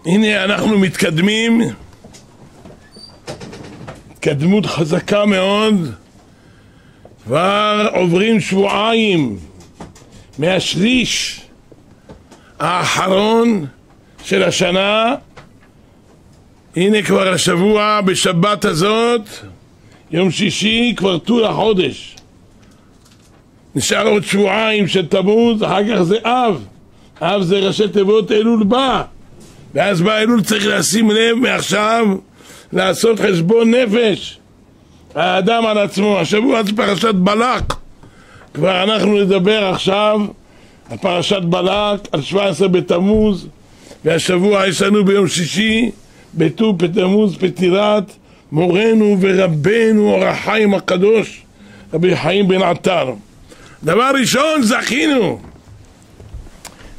הנה אנחנו מתקדמים, התקדמות חזקה מאוד, כבר עוברים שבועיים מהשליש האחרון של השנה. הנה כבר השבוע בשבת הזאת, יום שישי, כבר ט"ו לחודש. נשאר עוד שבועיים של תמוז, אחר כך זה אב. אב זה ראשי תיבות אלול בא, ואז בא אלול, צריך לשים לב מעכשיו לעשות חשבון נפש האדם על עצמו. השבוע זה פרשת בלק, כבר אנחנו נדבר עכשיו על פרשת בלק, על 17 בתמוז, והשבוע יש לנו ביום שישי בט"ו בתמוז פטירת מורנו ורבנו אור החיים הקדוש רבי חיים בן עטר. דבר ראשון, זכינו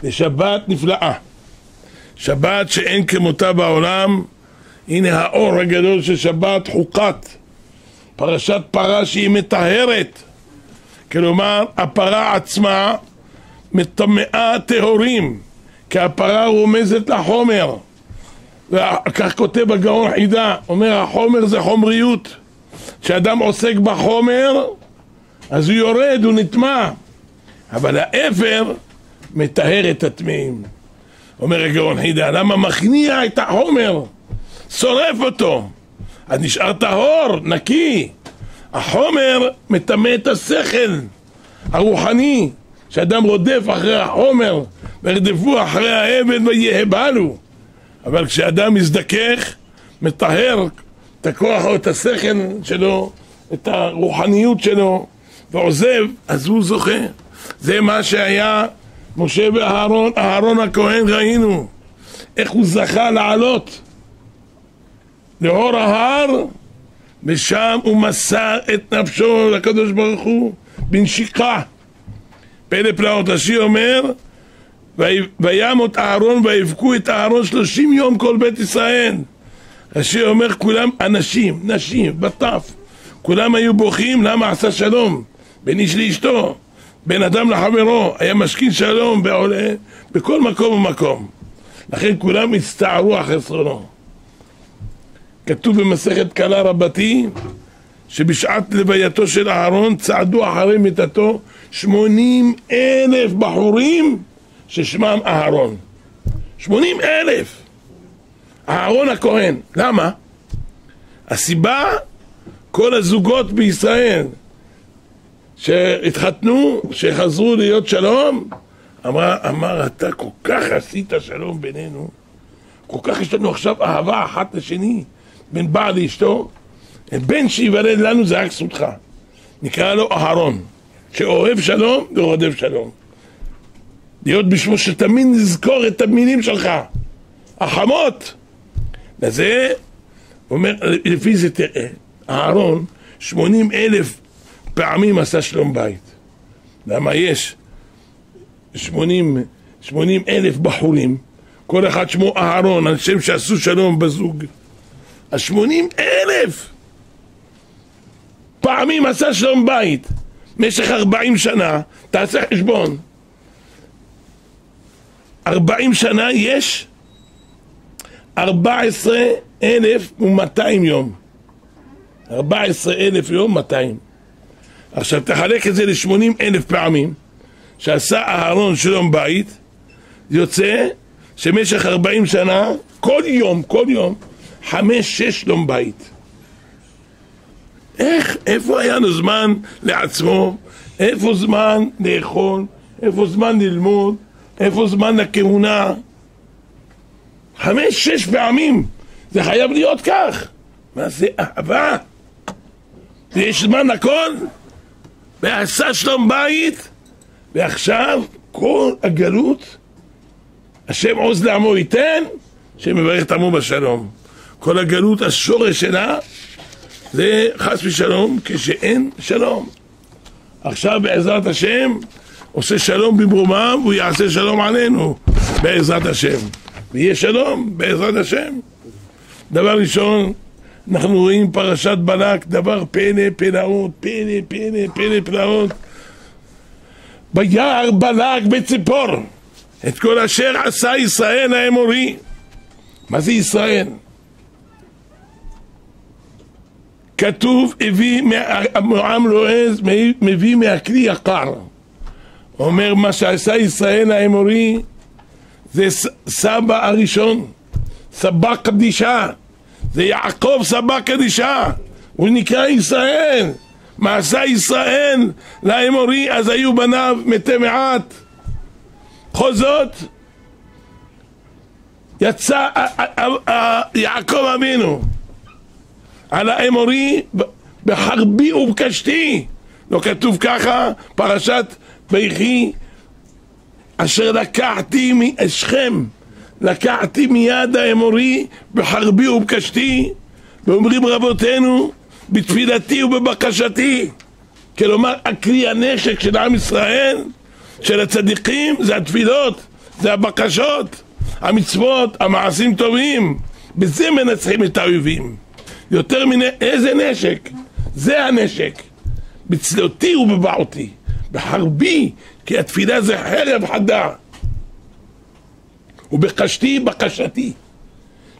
לשבת נפלאה, שבת שאין כמותה בעולם. הנה האור הגדול של שבת חוקת, פרשת פרה שהיא מטהרת, כלומר הפרה עצמה מטמאה טהורים, כי הפרה רומזת לחומר. וכך כותב הגאון חידה, אומר החומר זה חומריות, כשאדם עוסק בחומר אז הוא יורד, הוא נטמע, אבל האפר מטהר את הטמאים. אומר הגאון חידה, למה מכניע את החומר, שורף אותו, אז נשאר טהור, נקי. החומר מטמא את השכל הרוחני, שאדם רודף אחרי החומר, ורדפו אחרי העבד ויהבלו. אבל כשאדם מזדכך, מטהר את הכוח או את השכל שלו, את הרוחניות שלו, ועוזב, אז הוא זוכה. זה מה שהיה משה ואהרון, אהרון הכהן, ראינו איך הוא זכה לעלות לאור ההר, ושם הוא מסר את נפשו לקדוש ברוך הוא בנשיקה. פלא פלאות. השיר אומר, וימות אהרון ויבכו את אהרון 30 יום כל בית ישראל. השיר אומר, כולם אנשים, נשים, בטף, כולם היו בוכים. למה? עשה שלום בין איש לאשתו, בין אדם לחברו, היה משכין שלום ועולה בכל מקום ומקום, לכן כולם הצטערו אחרי חסרונו. כתוב במסכת קלה רבתי שבשעת לווייתו של אהרון צעדו אחרי מיתתו 80,000 בחורים ששמם אהרון. 80,000. אהרון הכהן. למה? הסיבה, כל הזוגות בישראל שהתחתנו, שחזרו להיות שלום, אמר אתה כל כך עשית שלום בינינו, כל כך יש לנו עכשיו אהבה אחת לשני, בין בעל לאשתו, בן שיוולד לנו זה רק זכותך. נקרא לו אהרון, שאוהב שלום ורודף שלום. להיות בשמו שתמיד נזכור את המילים שלך החמות. לזה אומר, לפי זה תראה, אהרון 80,000 פעמים עשה שלום בית. למה? יש 80,000 בחורים, כל אחד שמו אהרון, על שם שעשו שלום בזוג. אז 80,000 פעמים עשה שלום בית משך 40 שנה. תעשה חשבון, 40 שנה יש 14,200 יום. 14,000 יום 200. עכשיו תחלק את זה ל80,000 פעמים שעשה אהרון שלום בית, יוצא שמשך 40 שנה כל יום 5-6 שלום בית. איפה היה לו זמן לעצמו? איפה זמן לאכול? איפה זמן ללמוד? איפה זמן לכהונה? 5-6 פעמים. זה חייב להיות כך. מה זה אהבה? יש זמן הכל, ועשה שלום בית. ועכשיו כל הגלות השם עוז לעמו ייתן, שמברך את עמו בשלום. כל הגלות השורש שלה זה חס ושלום כשאין שלום. עכשיו בעזרת השם עושה שלום במרומיו, והוא יעשה שלום עלינו בעזרת השם, ויהיה שלום בעזרת השם. דבר ראשון, אנחנו רואים פרשת בלק, דבר פלא פלאות, פלא פלאות. ביער בלק בציפור את כל אשר עשה ישראל האמורי. מה זה ישראל? כתוב, עם לועז מביא מהכלי יקר. אומר, מה שעשה ישראל האמורי זה סבא הראשון, סבא קדישה, זה יעקב סבא קדישה, הוא נקרא ישראל. מה עשה ישראל לאמורי? אז היו בניו מתי מעט. בכל זאת יצא יעקב אבינו על האמורי בחרבי ובקשתי. לא כתוב ככה? פרשת ויחי, אשר לקחתי משכם, לקחתי מיד האמורי בחרבי ובקשתי. ואומרים רבותינו, בתפילתי ובבקשתי. כלומר, הכלי הנשק של עם ישראל, של הצדיקים, זה התפילות, זה הבקשות, המצוות, המעשים טובים. בזה מנצחים את האויבים. יותר איזה נשק? זה הנשק. בצלותי ובבעותי, בחרבי, כי התפילה זה חרב חדה. ובקשתי בקשתי,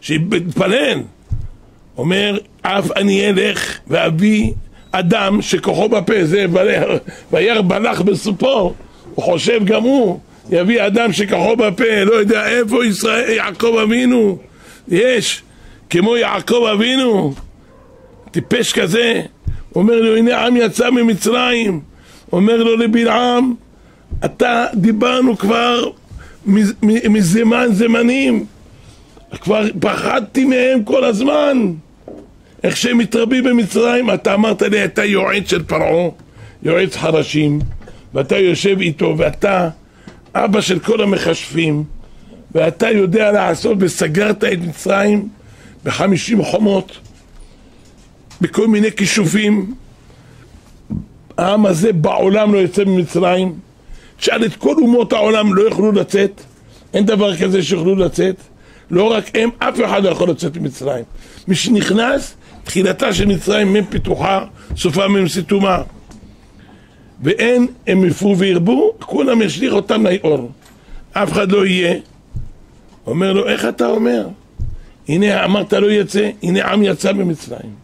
שבתפלל, אומר, אף אני אלך ואביא אדם שכוחו בפה, זה וירא בלח בסופו, הוא חושב גם הוא, יביא אדם שכוחו בפה, לא יודע איפה ישראל, יעקב אבינו, יש, כמו יעקב אבינו, טיפש כזה, אומר לו, הנה עם יצא ממצרים, אומר לו לבלעם, אתה דיברנו כבר זמנים, כבר פחדתי מהם כל הזמן, איך שהם מתרבים במצרים. אתה אמרת לי, אתה יועץ של פרעה, יועץ חרשים, ואתה יושב איתו, ואתה אבא של כל המחשבים, ואתה יודע לעשות, וסגרת את מצרים ב50 חומות, בכל מיני כישופים. העם הזה בעולם לא יוצא ממצרים. תשאל את כל אומות העולם, לא יוכלו לצאת, אין דבר כזה שיוכלו לצאת. לא רק הם, אף אחד לא יכול לצאת ממצרים. מי שנכנס, תחילתה של מצרים מפיתוחה, סופה ממסיתומה. ואין, הם יפרו וירבו, כולם ישליך אותם לאור. אף אחד לא יהיה. אומר לו, איך אתה אומר? הנה אמרת לא יצא, הנה עם יצא ממצרים.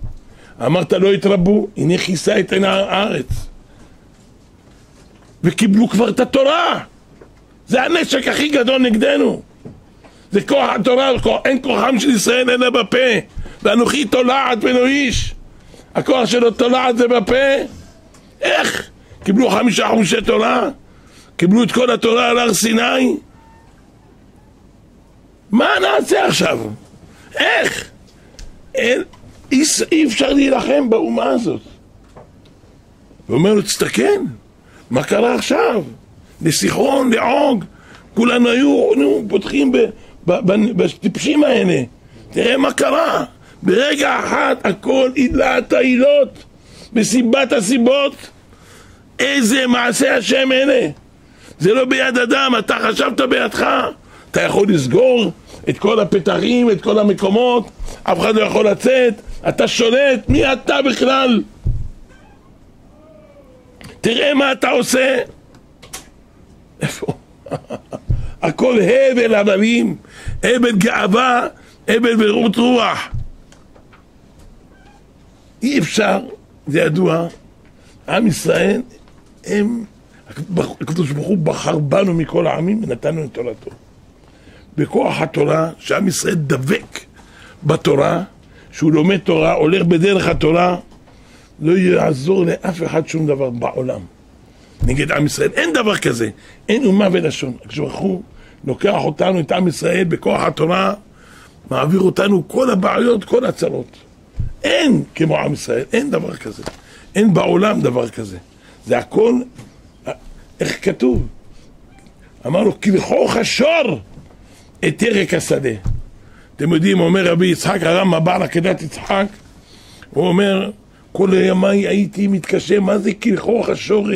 אמרת לא יתרבו, הנה כיסה את עין הארץ. וקיבלו כבר את התורה. זה הנשק הכי גדול נגדנו. זה כוח התורה, אין כוחם של ישראל אלא בפה. ואנוכי תולעת בנו איש. הכוח שלו תולעת זה בפה. איך? קיבלו 5 חומשי תורה, קיבלו את כל התורה על הר סיני. מה נעשה עכשיו? איך? אי אפשר להילחם באומה הזאת. ואומר לו, תסתכל, מה קרה עכשיו? לסיחון, לעוג, כולנו היו פותחים בטיפשים האלה. תראה מה קרה. ברגע אחד הכל עילת העילות, בסיבת הסיבות. איזה מעשה השם אלה. זה לא ביד אדם, אתה חשבת בידך. אתה יכול לסגור את כל הפתחים, את כל המקומות, אף אחד לא יכול לצאת, אתה שולט, מי אתה בכלל? תראה מה אתה עושה. איפה? הכל הבל הבלים, הבל גאווה, הבל ורעות רוח. אי אפשר, זה ידוע, עם ישראל, הקדוש ברוך הוא בחר בנו מכל העמים ונתנו את תורתו. בכוח התורה, שעם ישראל דבק בתורה, שהוא לומד תורה, הולך בדרך התורה, לא יעזור לאף אחד שום דבר בעולם נגד עם ישראל. אין דבר כזה, אין אומה ולשון. הקדוש ברוך הוא לוקח אותנו, את עם ישראל, בכוח התורה, מעביר אותנו כל הבעיות, כל הצרות. אין כמו עם ישראל, אין דבר כזה. אין בעולם דבר כזה. זה הכל, איך כתוב? אמר לו, כבכוח השור את ירק השדה. אתם יודעים, אומר רבי יצחק, הרמב"ם בעל עקדת יצחק, הוא אומר, כל ימי הייתי מתקשה, מה זה כבכוח השור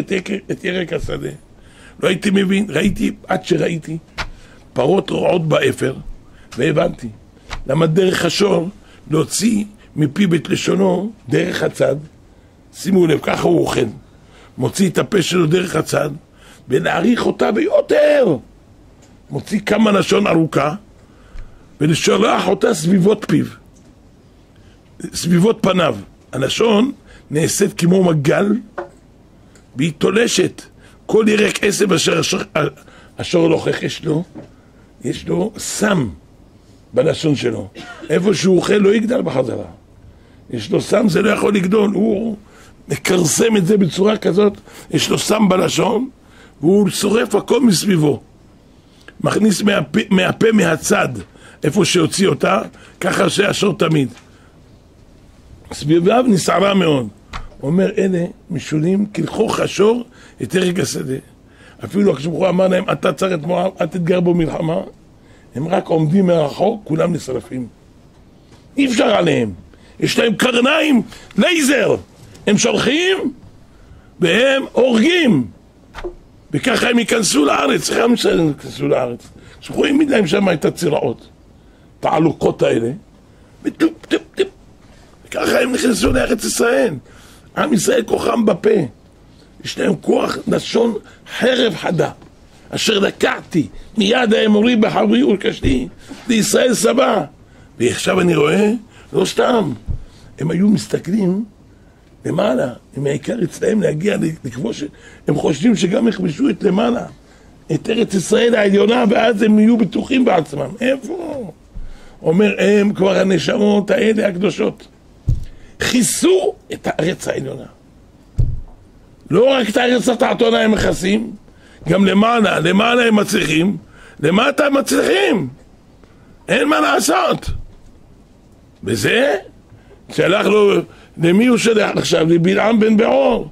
את ירק השדה? לא הייתי מבין, ראיתי, עד שראיתי, פרות רעות באפר, והבנתי. למה דרך השור להוציא מפי בית לשונו דרך הצד, שימו לב, ככה הוא אוכל, מוציא את הפה שלו דרך הצד, ולהעריך אותה ביותר. מוציא כמה לשון ארוכה, ולשלוח אותה סביבות פיו, סביבות פניו. הלשון נעשית כמו מגל, והיא תולשת כל ירק עשב אשר לוחך יש לו סם בלשון שלו. איפה שהוא אוכל לא יגדל בחזרה. יש לו סם, זה לא יכול לגדול. הוא מקרסם את זה בצורה כזאת, יש לו סם בלשון, והוא שורף הכל מסביבו. מכניס מהפה מהצד, איפה שהוציא אותה, ככה שהשור תמיד. סביביו נסערה מאוד. אומר, אלה משולים כלכוך השור את ירק השדה. אפילו כשברוך אמר להם, אתה צריך את מואב, אל תתגר בו מלחמה. הם רק עומדים מרחוק, כולם נשרפים. אי אפשר עליהם. יש להם קרניים, לייזר. הם שולחים והם הורגים. וככה הם ייכנסו לארץ. איך הם ייכנסו לארץ? שרואים מלהם שם את הציראות, את העלוקות האלה. וטופ, טופ, טופ. וככה הם נכנסו לארץ ישראל. עם ישראל כוחם בפה. יש להם כוח לשון חרב חדה. אשר לקחתי מיד האמורי בחרי ולקשתי לישראל סבא. ועכשיו אני רואה, לא סתם, הם היו מסתכלים למעלה, הם העיקר אצלהם להגיע לכבוש, הם חושבים שגם יכבשו את למעלה, את ארץ ישראל העליונה, ואז הם יהיו בטוחים בעצמם. איפה? אומר, הם כבר הנשמות האלה הקדושות חיסו את הארץ העליונה. לא רק את הארץ התחתונה הם מכסים, גם למעלה הם מצליחים, למטה הם מצליחים. אין מה לעשות. וזה שלח לו, למי הוא שלח עכשיו? לבלעם בן בעור.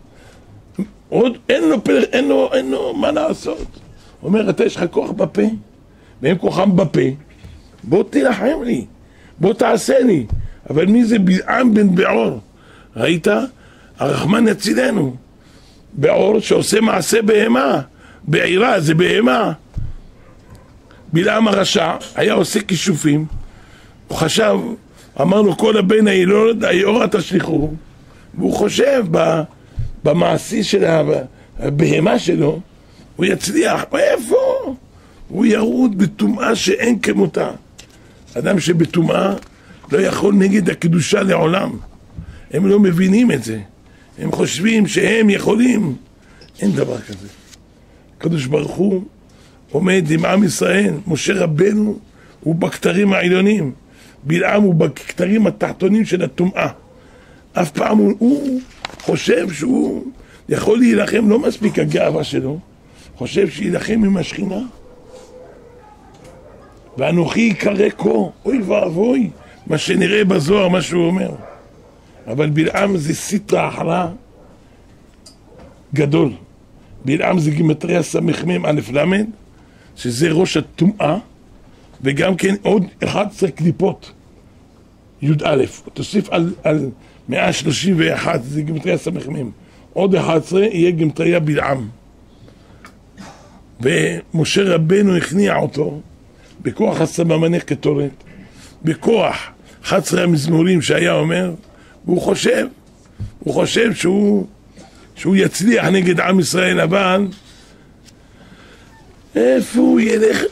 עוד אין לו מה לעשות. הוא אומר, אתה יש לך כוח בפה, והם כוחם בפה, בוא תלחם לי, בוא תעשה לי. אבל מי זה בלעם בן בעור? ראית? הרחמן יצילנו. בעור שעושה מעשה בהמה, בעירה זה בהמה. בלעם הרשע היה עושה כישופים, הוא חשב, אמר לו כל הבן הילוד היאורה תשליכו, והוא חושב במעשי של הבהמה שלו הוא יצליח. איפה? הוא ירוד בטומאה שאין כמותה. אדם שבטומאה לא יכול נגד הקדושה לעולם. הם לא מבינים את זה, הם חושבים שהם יכולים. אין דבר כזה. הקדוש ברוך הוא עומד עם עם ישראל. משה רבנו הוא בכתרים העליונים, בלעם הוא בכתרים התחתונים של הטומאה. אף פעם הוא חושב שהוא יכול להילחם, לא מספיק הגאווה שלו, חושב שילחם עם השכינה. ואנוכי יקרא כה, אוי ואבוי, מה שנראה בזוהר, מה שהוא אומר. אבל בלעם זה סטרא אחרא גדול. בלעם זה גימטריה סמ"ם א' ל', שזה ראש הטומאה, וגם כן עוד 11 קליפות י"א. תוסיף על 131, זה גימטריה סמ"ם. עוד 11 יהיה גימטריה בלעם. ומשה רבנו הכניע אותו בכוח הסממני קטורת, בכוח 11 המזמורים שהיה אומר, והוא חושב שהוא יצליח נגד עם ישראל. אבל איפה הוא ילך?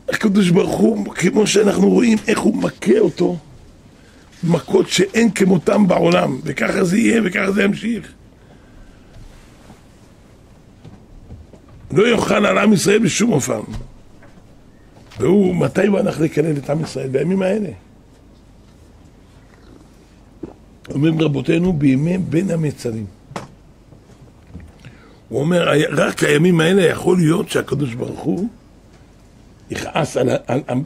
הקדוש ברוך הוא, כמו שאנחנו רואים איך הוא מכה אותו מכות שאין כמותם בעולם, וככה זה יהיה וככה זה ימשיך. לא יוכל על עם ישראל בשום אופן. והוא, מתי הוא הלך לקלל את עם ישראל? בימים האלה. אומרים רבותינו, בימי בין המצרים. הוא אומר, רק הימים האלה יכול להיות שהקדוש ברוך הוא יכעס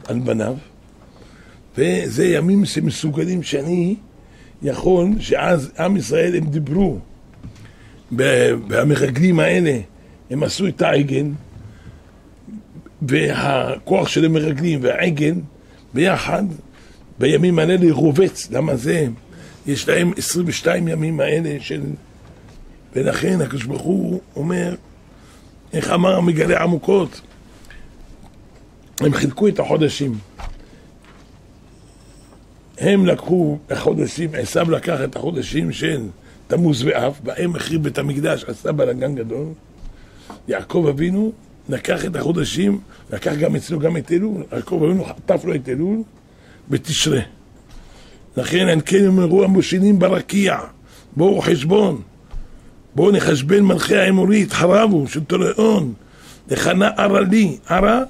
על בניו, וזה ימים שמסוגלים שאני יכול, שאז עם ישראל הם דיברו, והמרגלים האלה, הם עשו את העגל, והכוח של המרגלים והעגל ביחד, בימים האלה רובץ. למה זה? יש להם 22 ימים האלה של... ולכן הקדוש ברוך הוא אומר, איך אמר מגלה עמוקות, הם חילקו את החודשים. הם לקחו החודשים, עשיו לקח את החודשים של תמוז ואב, בהם החריב בית המקדש, עשה בלגן גדול. יעקב אבינו לקח את החודשים, לקח גם אצלו גם את אלול, יעקב אבינו חטף לו את אלול, בתשרה. לכן אין כן אמרו המושלים ברקיע, בואו חשבון, בואו נחשבן מלכי האמורית, חרבו, שלטון, לכנה ערה לי, ערה,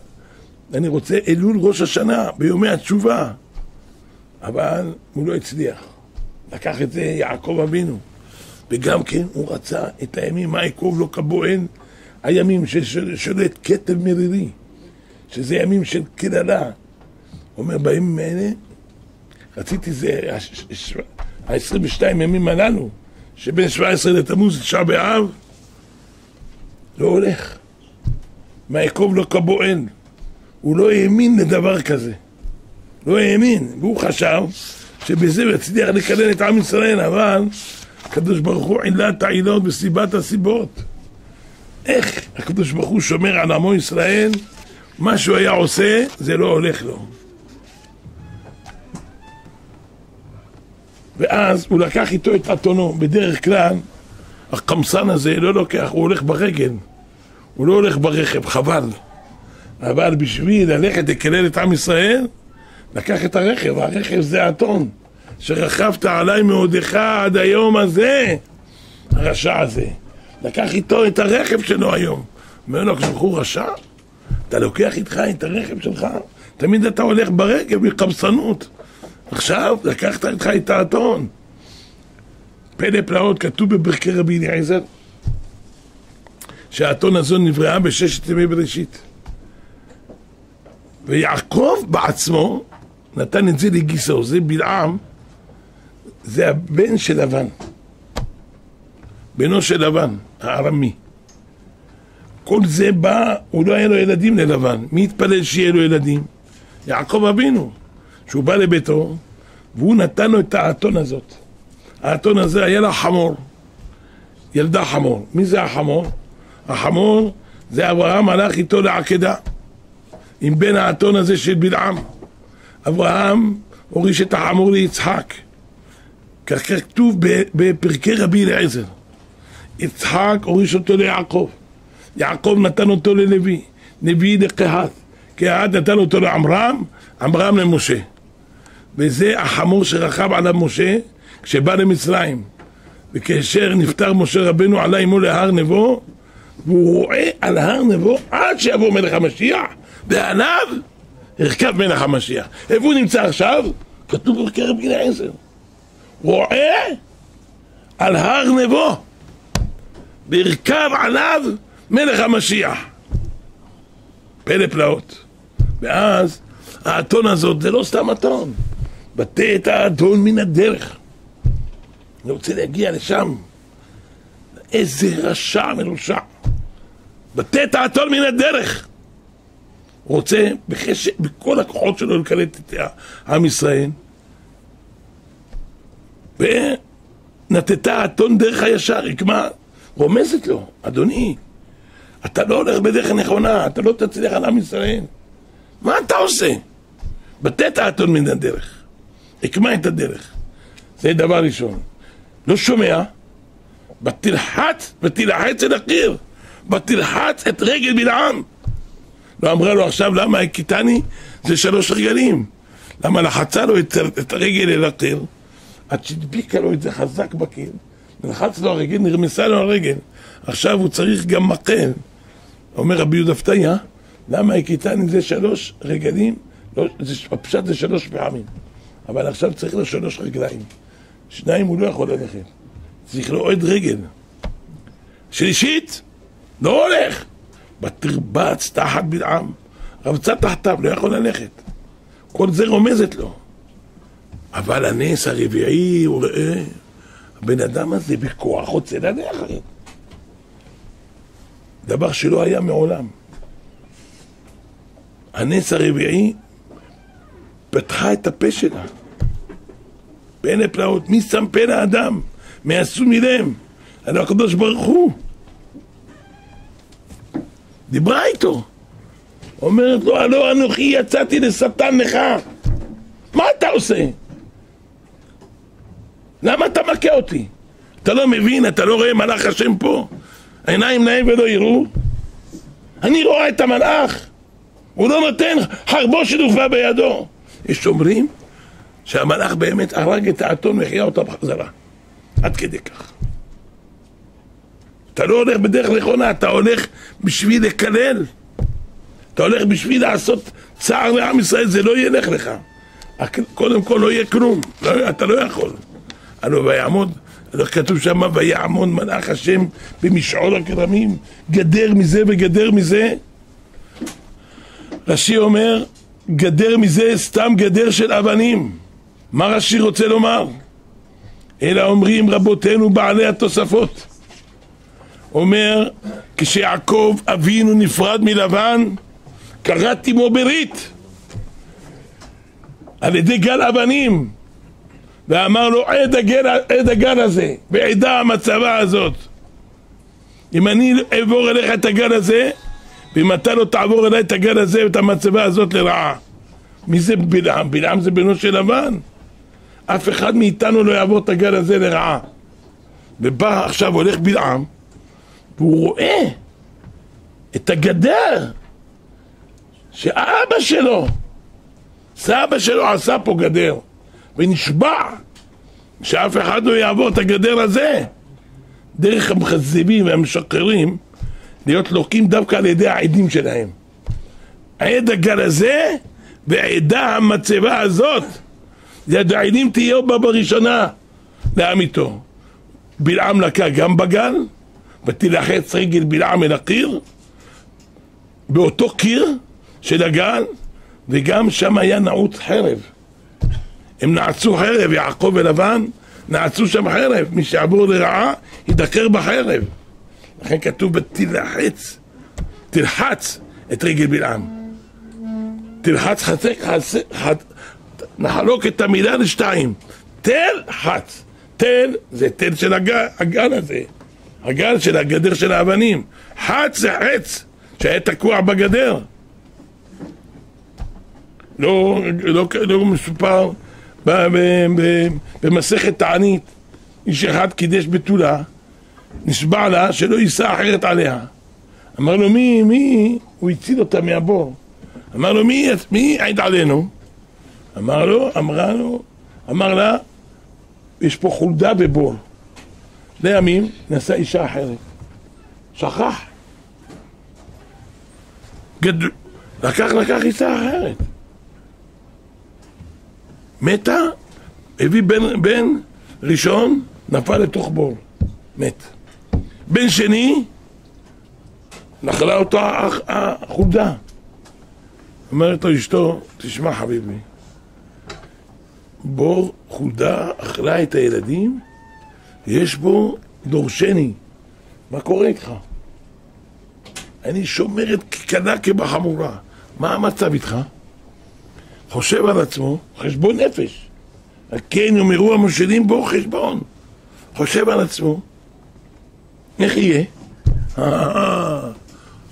אני רוצה אלול ראש השנה, ביומי התשובה, אבל הוא לא הצליח. לקח את זה יעקב אבינו, וגם כן הוא רצה את הימים, מה יעקב לא כבוהן, הימים ששולט כתב מרירי, שזה ימים של קללה. הוא אומר, בימים האלה, רציתי זה, ה-22 ימים הללו, שבין 17 לתמוז, 9 באב, לא הולך. מה יעקב לא כבוהן, הוא לא האמין לדבר כזה. לא האמין, והוא חשב שבזה הוא יצליח לקלל את עם ישראל, אבל הקדוש ברוך הוא עילת העילות וסיבת הסיבות. איך הקדוש ברוך הוא שומר על עמו ישראל, מה שהוא היה עושה, זה לא הולך לו. ואז הוא לקח איתו את אתונו. בדרך כלל, הקמסן הזה לא לוקח, הוא הולך ברגל. הוא לא הולך ברכב, חבל. אבל בשביל ללכת לקלל את עם ישראל, לקח את הרכב. הרכב זה אתון, שרכבת עליי מעודך עד היום הזה, הרשע הזה. לקח איתו את הרכב שלו היום. אומר לו, כשבחור רשע, אתה לוקח איתך את הרכב שלך, תמיד אתה הולך ברגל בקמסנות. עכשיו לקחת איתך את האתון. פלא פלאות, כתוב בברכי רבי אליעזר, שהאתון הזו נבראה בששת ימי בראשית. ויעקב בעצמו נתן את זה לגיסו, זה בלעם, זה הבן של לבן, בנו של לבן, הארמי. כל זה בא, הוא לא היה לו ילדים ללבן. מי התפלל שיהיה לו ילדים? יעקב אבינו, שהוא בא לביתו, והוא נתן לו את האתון הזאת. האתון הזה היה לה חמור, ילדה חמור. מי זה החמור? החמור זה אברהם הלך איתו לעקדה, עם בן האתון הזה של בלעם. אברהם הוריש את החמור ליצחק, כך כתוב בפרקי רבי אליעזר. יצחק הוריש אותו ליעקב, יעקב נתן אותו ללוי, לוי לקהת, קהת נתן אותו לעמרם, עמרם למשה. וזה החמור שרכב עליו משה כשבא למצרים. וכאשר נפטר משה רבנו עלה עמו להר נבו, והוא רואה על הר נבו עד שיבוא מלך המשיח, ועליו הרכב מלך המשיח. איפה הוא נמצא עכשיו? כתוב בפרקי רבי אליעזר. רואה על הר נבו, והרכב עליו מלך המשיח. פלא פלאות. ואז האתון הזאת זה לא סתם אתון, בטא את האתון מן הדרך. אני רוצה להגיע לשם. איזה רשע מרושע, בטא את האתון מן הדרך. הוא רוצה בכל הכוחות שלו לקלט את עם ישראל, ונתתה האתון דרך הישר. רקמה רומזת לו, אדוני, אתה לא הולך בדרך נכונה, אתה לא תצליח על עם ישראל. מה אתה עושה? בטא את האתון מן הדרך, הקמה את הדרך. זה דבר ראשון. לא שומע, בתלחץ אל הקיר, בתלחץ את רגל בלעם. לא אמרה לו עכשיו למה הכיתני? זה 3 רגלים. למה לחצה לו את הרגל אל הקיר, עד שהדביקה לו את זה חזק בקיר, נלחץ לו הרגל, נרמסה לו הרגל. עכשיו הוא צריך גם מקל. אומר רבי יהודה פתיה, למה הכיתני זה 3 רגלים? לא, הפשט זה 3 פעמים, אבל עכשיו צריך לו 3 רגליים. 2 הוא לא יכול ללכת, צריך לו עוד רגל. שלישית לא הולך, בתרבץ תחת בלעם, רבצה תחתיו, לא יכול ללכת. כל זה רומזת לו. אבל הנס הרביעי, הוא רואה, הבן אדם הזה בכוח רוצה ללכת, דבר שלא היה מעולם. הנס הרביעי פתחה את הפה שלה. פלא פלאות. מי שם פה לאדם? מעשו מלם. הלא הקדוש ברוך הוא. דיברה איתו, אומרת לו, הלא אנוכי יצאתי לשטן לך. מה אתה עושה? למה אתה מכה אותי? אתה לא מבין? אתה לא רואה מלאך השם פה? העיניים להם ולא יראו? אני רואה את המלאך, הוא לא נותן חרבו שדופה בידו. יש אומרים שהמלאך באמת הרג את האתון והחיה אותה בחזרה. עד כדי כך. אתה לא הולך בדרך נכונה, אתה הולך בשביל לקלל. אתה הולך בשביל לעשות צער לעם ישראל, זה לא ילך לך. קודם כל לא יהיה כלום, אתה לא יכול. הלוא ויעמוד, כתוב שם, ויעמוד מלאך השם במשעול הכרמים, גדר מזה וגדר מזה. רש"י אומר, גדר מזה סתם גדר של אבנים. מה רש"י רוצה לומר? אלא אומרים רבותינו בעלי התוספות. אומר, כשיעקב אבינו נפרד מלבן, קראת עמו ברית על ידי גל אבנים, ואמר לו עד הגל הזה, בעדה המצבה הזאת. אם אני אעבור אליך את הגל הזה, ואם אתה לא תעבור אליי את הגל הזה ואת המצבה הזאת לרעה. מי זה בלעם? בלעם זה בנו של לבן. אף אחד מאיתנו לא יעבור את הגל הזה לרעה. ובא עכשיו הולך בלעם, והוא רואה את הגדר שאבא שלו, סבא שלו עשה פה גדר, ונשבע שאף אחד לא יעבור את הגדר הזה. דרך המחזבים והמשקרים להיות לוקים דווקא על ידי העדים שלהם. עד הגל הזה ועדה המצבה הזאת, יד העדים תהיה בה בראשונה לאמיתו. בלעם לקה גם בגל, ותלחץ רגל בלעם אל הקיר, באותו קיר של הגל, וגם שם היה נעוץ חרב. הם נעצו חרב, יעקב ולבן נעצו שם חרב. מי שעבור לרעה ידקר בחרב. לכן כתוב תלחץ את רגל בלעם. תלחץ נחלוק את המילה לשתיים. תלחץ. תל זה תל של הגל הזה, הגל של הגדר של האבנים. חץ זה חץ שהיה תקוע בגדר. לא מסופר במסכת תענית, איש אחד קידש בתולה, נשבע לה שלא יישא אחרת עליה. אמר לו מי? הוא הציל אותה מהבור. אמר לו מי עיד עלינו? אמר לה יש פה חולדה בבור. לימים נעשה אישה אחרת, שכח, לקח אישה אחרת, מתה, הביא בן ראשון, נפל לתוך בור, מת. בן שני, נחלה אותו החולדה. אומרת לו אשתו, תשמע חביבי, בור חולדה אכלה את הילדים, יש בו דורשני, מה קורה איתך? אני שומרת קלה כבחמורה. מה המצב איתך? חושב על עצמו, חשבון נפש. כן, יאמרו המושלים בו חשבון. חושב על עצמו, איך יהיה?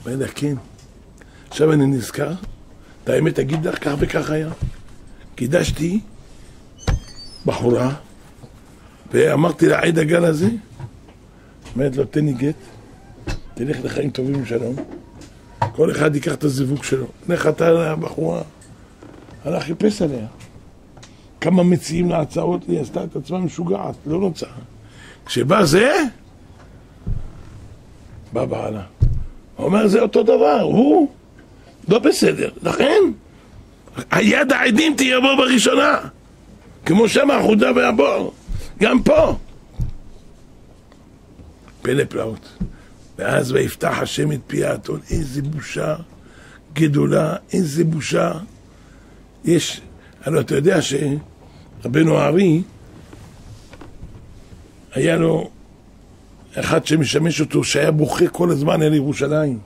ואלה כן. עכשיו אני נזכר, את האמת תגיד לך, כך וכך היה. קידשתי בחורה, ואמרתי לה עד הגל הזה, אומרת לו תן לי גט, תלך לחיים טובים עם שלום, כל אחד ייקח את הזיווג שלו. לך אתה לבחורה, הלך חיפש עליה, כמה מציעים לה הצעות, היא עשתה את עצמה משוגעת, לא רוצה. כשבא זה, בא בעלה, הוא אומר זה אותו דבר, הוא לא בסדר, לכן היד העדים תהיה בו בראשונה, כמו שם החודה והבור, גם פה. פלא פלאות. ואז ויפתח השם את פי האתון. איזה בושה גדולה, איזה בושה. יש, הלוא אתה יודע שרבנו הארי היה לו אחד שמשמש אותו, שהיה בוכה כל הזמן אל ירושלים,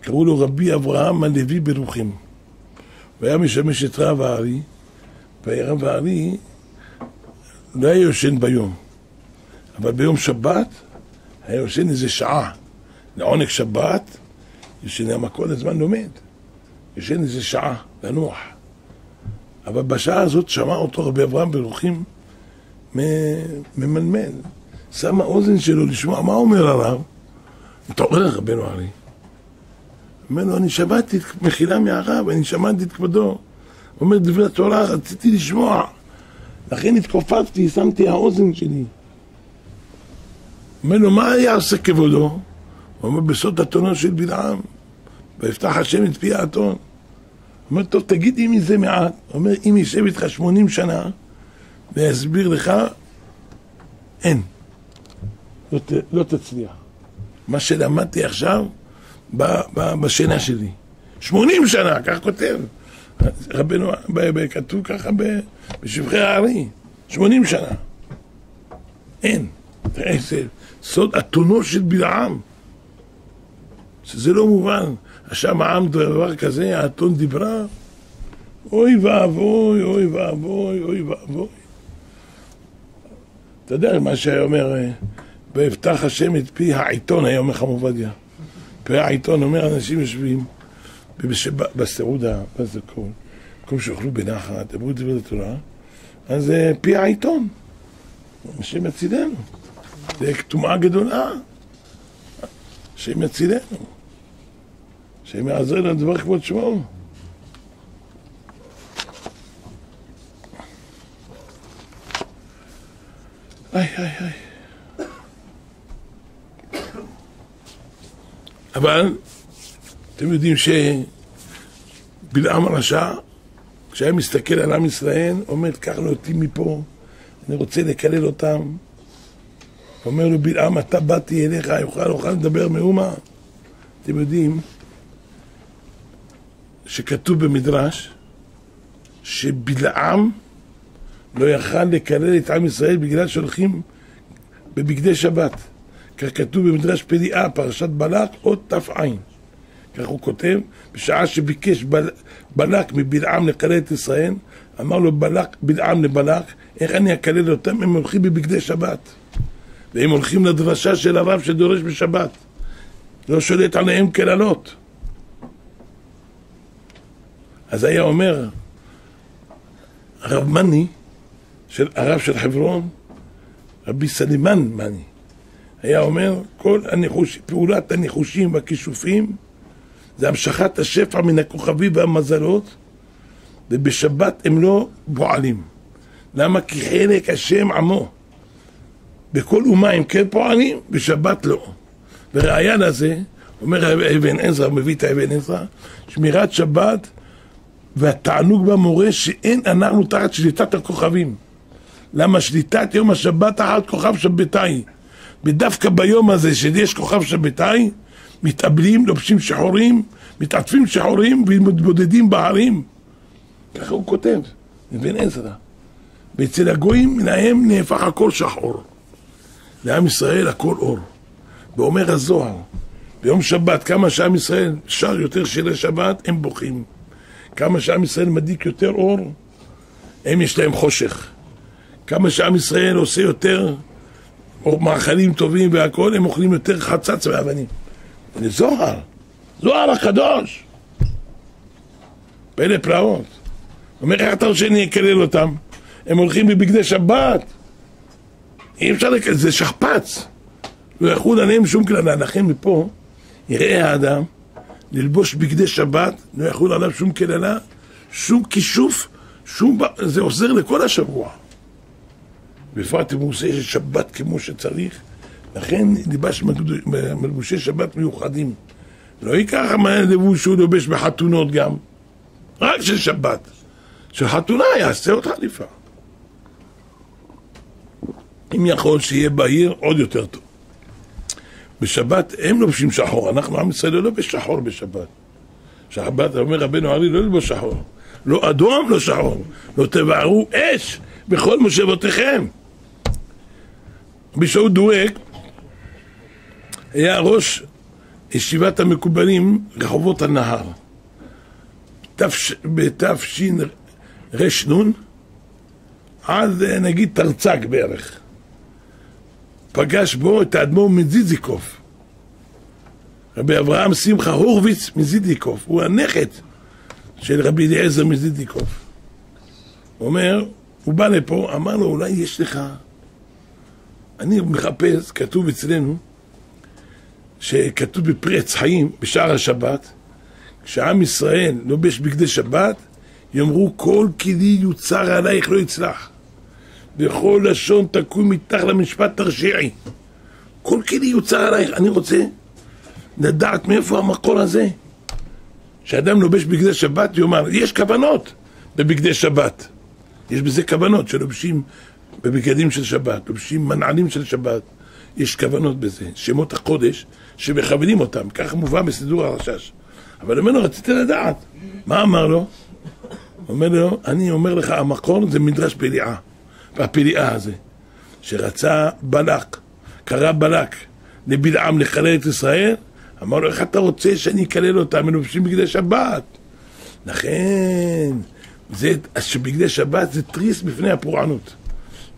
קראו לו רבי אברהם הלוי ברוחים, והיה משמש את רב הארי. והרב הארי לא היה יושן ביום, אבל ביום שבת היה יושן איזה שעה לעונג שבת. יושן היה כל הזמן לומד, יושן איזה שעה לנוח. אבל בשעה הזאת שמע אותו רבי אברהם ברוחים ממלמל, שם האוזן שלו לשמוע מה אומר הרב. מתעורר רבנו הארי, אומר לו אני שמעתי מחילה מהרב, אני שמעתי את כבודו. אומר דברי התורה, רציתי לשמוע, לכן התכופפתי, שמתי האוזן שלי. אומר לו, מה היה עושה כבודו? הוא אומר, בסוד אתונו של בלעם, ויפתח השם את פי האתון. הוא אומר, טוב, תגידי מזה מעט. הוא אומר, אם יישב איתך 80 שנה, ויסביר לך, אין. לא תצליח. מה שלמדתי עכשיו, בשינה שלי. 80 שנה, כך כותב. רבנו, כתוב ככה בשבחי הארי. 80 שנה. אין. תראה, זה סוד אתונו של בלעם. שזה לא מובן. עכשיו העם דבר כזה, האתון דיברה, אוי ואבוי, אוי ואבוי, אוי ואבוי. אתה יודע מה שהיה אומר, ויפתח השם את פי העיתון, היה אומר חם עובדיה. פי העיתון אומר, אנשים יושבים בסעודה, בזכור, במקום שאוכלו בנחת, עברו דבר לתורה, אז פי העיתון, השם יצילנו. זה טומאה גדולה, השם יצילנו. השם יעזור לנו דבר כבוד שמו. איי, איי, איי. אבל אתם יודעים שבלעם הרשע, כשהיה מסתכל על עם ישראל, אומר, קח לו אותי מפה, אני רוצה לקלל אותם. אומר לו, בלעם, אתה באתי אליך, אוכל לדבר מאומה. אתם יודעים שכתוב במדרש שבלעם לא יכל לקלל את עם ישראל בגלל שהולכים בבגדי שבת. כך כתוב במדרש פליאה, פרשת בלק, עוד תפעין. כך הוא כותב, בשעה שביקש בלק מבלעם לקלל את ישראל, אמר לו בלעם לבלק, איך אני אקלל אותם? הם הולכים בבגדי שבת. והם הולכים לדרשה של הרב שדורש בשבת. לא שולט עליהם קללות. אז היה אומר, הרב מני, הרב של חברון, רבי סלימן מני, היה אומר, כל פעולת הניחושים והכישופים זה המשכת השפע מן הכוכבים והמזלות, ובשבת הם לא פועלים. למה? כי חלק השם עמו. בכל אומה הם כן פועלים, בשבת לא. וראיה לזה, אומר אבן עזרא, מביא את אבן עזרא, שמירת שבת והתענוג במורה שאין אנחנו תחת שליטת הכוכבים. למה? שליטת יום השבת תחת כוכב שבתאי. ודווקא ביום הזה שיש כוכב שבתאי, מתאבלים, לובשים שחורים, מתעטפים שחורים ומתבודדים בהרים. ככה הוא כותב, אבן עזרא. ואצל הגויים מנהם נהפך הכל שחור. לעם ישראל הכל אור. ואומר הזוהר, ביום שבת כמה שעם ישראל שר יותר שירי שבת, הם בוכים. כמה שעם ישראל מדיק יותר אור, הם יש להם חושך. כמה שעם ישראל עושה יותר מאכלים טובים והכל, הם אוכלים יותר חצץ ואבנים. זה זוהר, זוהר הקדוש. פלא פלאות. אומר, איך אתה רוצה שאני אקלל אותם? הם הולכים בבגדי שבת. אי אפשר לקלל, זה שכפץ. לא יחול עליהם שום קללה. לכן מפה יראה האדם ללבוש בגדי שבת, לא יחול עליו שום קללה, שום כישוף, זה עוזר לכל השבוע. בפרט אם הוא עושה שבת כמו שצריך, לכן לבש מלבושי שבת מיוחדים. לא ייקח לבוש שהוא לובש בחתונות גם, רק של שבת. של חתונה יעשה עוד חליפה. אם יכול שיהיה בהיר עוד יותר טוב. בשבת הם לובשים שחור, אנחנו עם ישראל לא לובש שחור בשבת. שבת, אומר רבנו ארי, לא לובש שחור. לא אדום, לא שחור. לא תבערו אש בכל מושבותיכם. בשעות דואק היה ראש ישיבת המקובלים רחובות הנהר. בתש"ן רשנון עד נגיד תרצק בערך. פגש בו את האדמו"ר מזיזיקוב, רבי אברהם שמחה הורוביץ מזיזיקוב, הוא הנכד של רבי אליעזר מזיזיקוב. הוא אומר, הוא בא לפה, אמר לו, אולי יש לך, אני מחפש, כתוב אצלנו, שכתוב בפרי עץ חיים בשער השבת, כשעם ישראל לובש בגדי שבת, יאמרו כל כלי יוצר עלייך לא יצלח, וכל לשון תקום מתחת למשפט תרשיעי. כל כלי יוצר עלייך. אני רוצה לדעת מאיפה המקור הזה, שאדם לובש בגדי שבת, יאמר, יש כוונות בבגדי שבת, יש בזה כוונות שלובשים בבגדים של שבת, לובשים מנעלים של שבת, יש כוונות בזה, שמות הקודש שמכוונים אותם, כך מובא בסידור הרשש. אבל אומר לו, רציתי לדעת, מה אמר לו? אומר לו, אני אומר לך, המקור זה מדרש פליאה, והפליאה הזה, שרצה בלק, קרא בלק לבלעם לחלל את ישראל, אמר לו, איך אתה רוצה שאני אקלל אותם, הם לובשים בגדי שבת? לכן, שבגדי שבת זה תריס בפני הפורענות.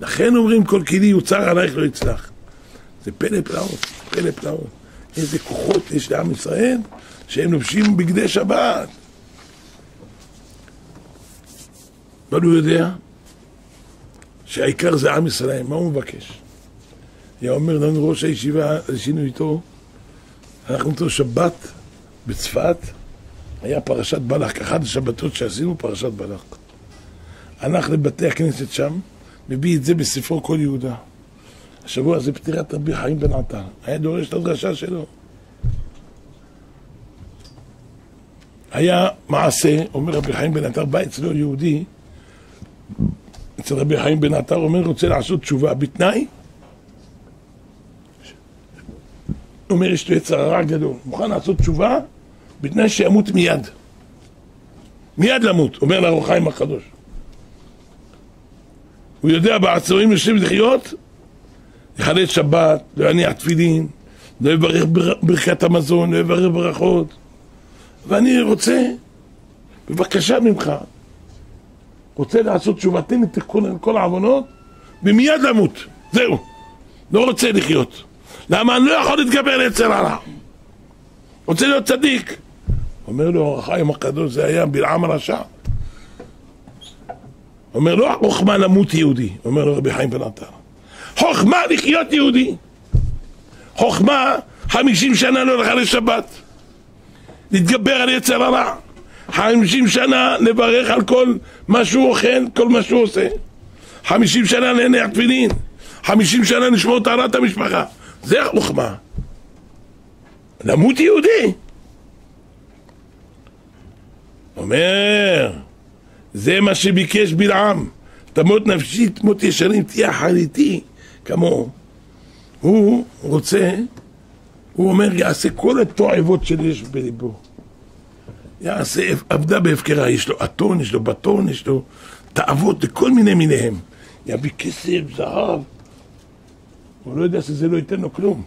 לכן אומרים, כל כלי יוצר עלייך לא יצלח. זה פלא פלאות, פלא פלאות. איזה כוחות יש לעם ישראל שהם לובשים בגדי שבת. אבל הוא יודע שהעיקר זה עם ישראל. מה הוא מבקש? היה אומר לנו ראש הישיבה, עשינו איתו, אנחנו איתו שבת בצפת, היה פרשת בלק, אחת השבתות שעשינו פרשת בלק. הלך לבתי הכנסת שם, מביא את זה בספרו כל יהודה. השבוע זה פטירת רבי חיים בן עטר, היה דורש את הדרשה שלו. היה מעשה, אומר רבי חיים בן עטר, בא אצלו יהודי, אצל רבי חיים בן עטר, אומר, רוצה לעשות תשובה בתנאי, אומר, יש לו יצר הרע גדול, מוכן לעשות תשובה בתנאי שימות מיד. מיד למות, אומר לאור החיים הקדוש. הוא יודע בעצורים יושבים לחיות, לחלל שבת, לא יניח תפילין, לא יברך ברכת המזון, לא יברך ברכות. ואני רוצה, בבקשה ממך, רוצה לעשות תשובתנו, תיקון כל העוונות, ומיד למות. זהו. לא רוצה לחיות. למה אני לא יכול להתגבר ליצר הרע? רוצה להיות צדיק. אומר לו, אור החיים הקדוש, זה היה בלעם הרשע. אומר לו, חוכמה למות יהודי. אומר לו רבי חיים בן עטר. חוכמה לחיות יהודי. חוכמה 50 שנה לא לחלל שבת. להתגבר על יצר הרע. 50 שנה לברך על כל מה שהוא אוכל, כל מה שהוא עושה. 50 שנה להניח תפילין. 50 שנה לשמור טהרת המשפחה. זה החוכמה. למות יהודי. אומר, זה מה שביקש בלעם. תמות נפשי, תמות ישרים, תהיה אחריתי כמו. הוא רוצה, הוא אומר, יעשה כל התועבות שיש בליבו. יעשה עבדה בהפקרה, יש לו אתון, יש לו בטון, יש לו תאוות לכל מיני מיניהם. יביא כסף, זהב. הוא לא יודע שזה לא ייתן לו כלום.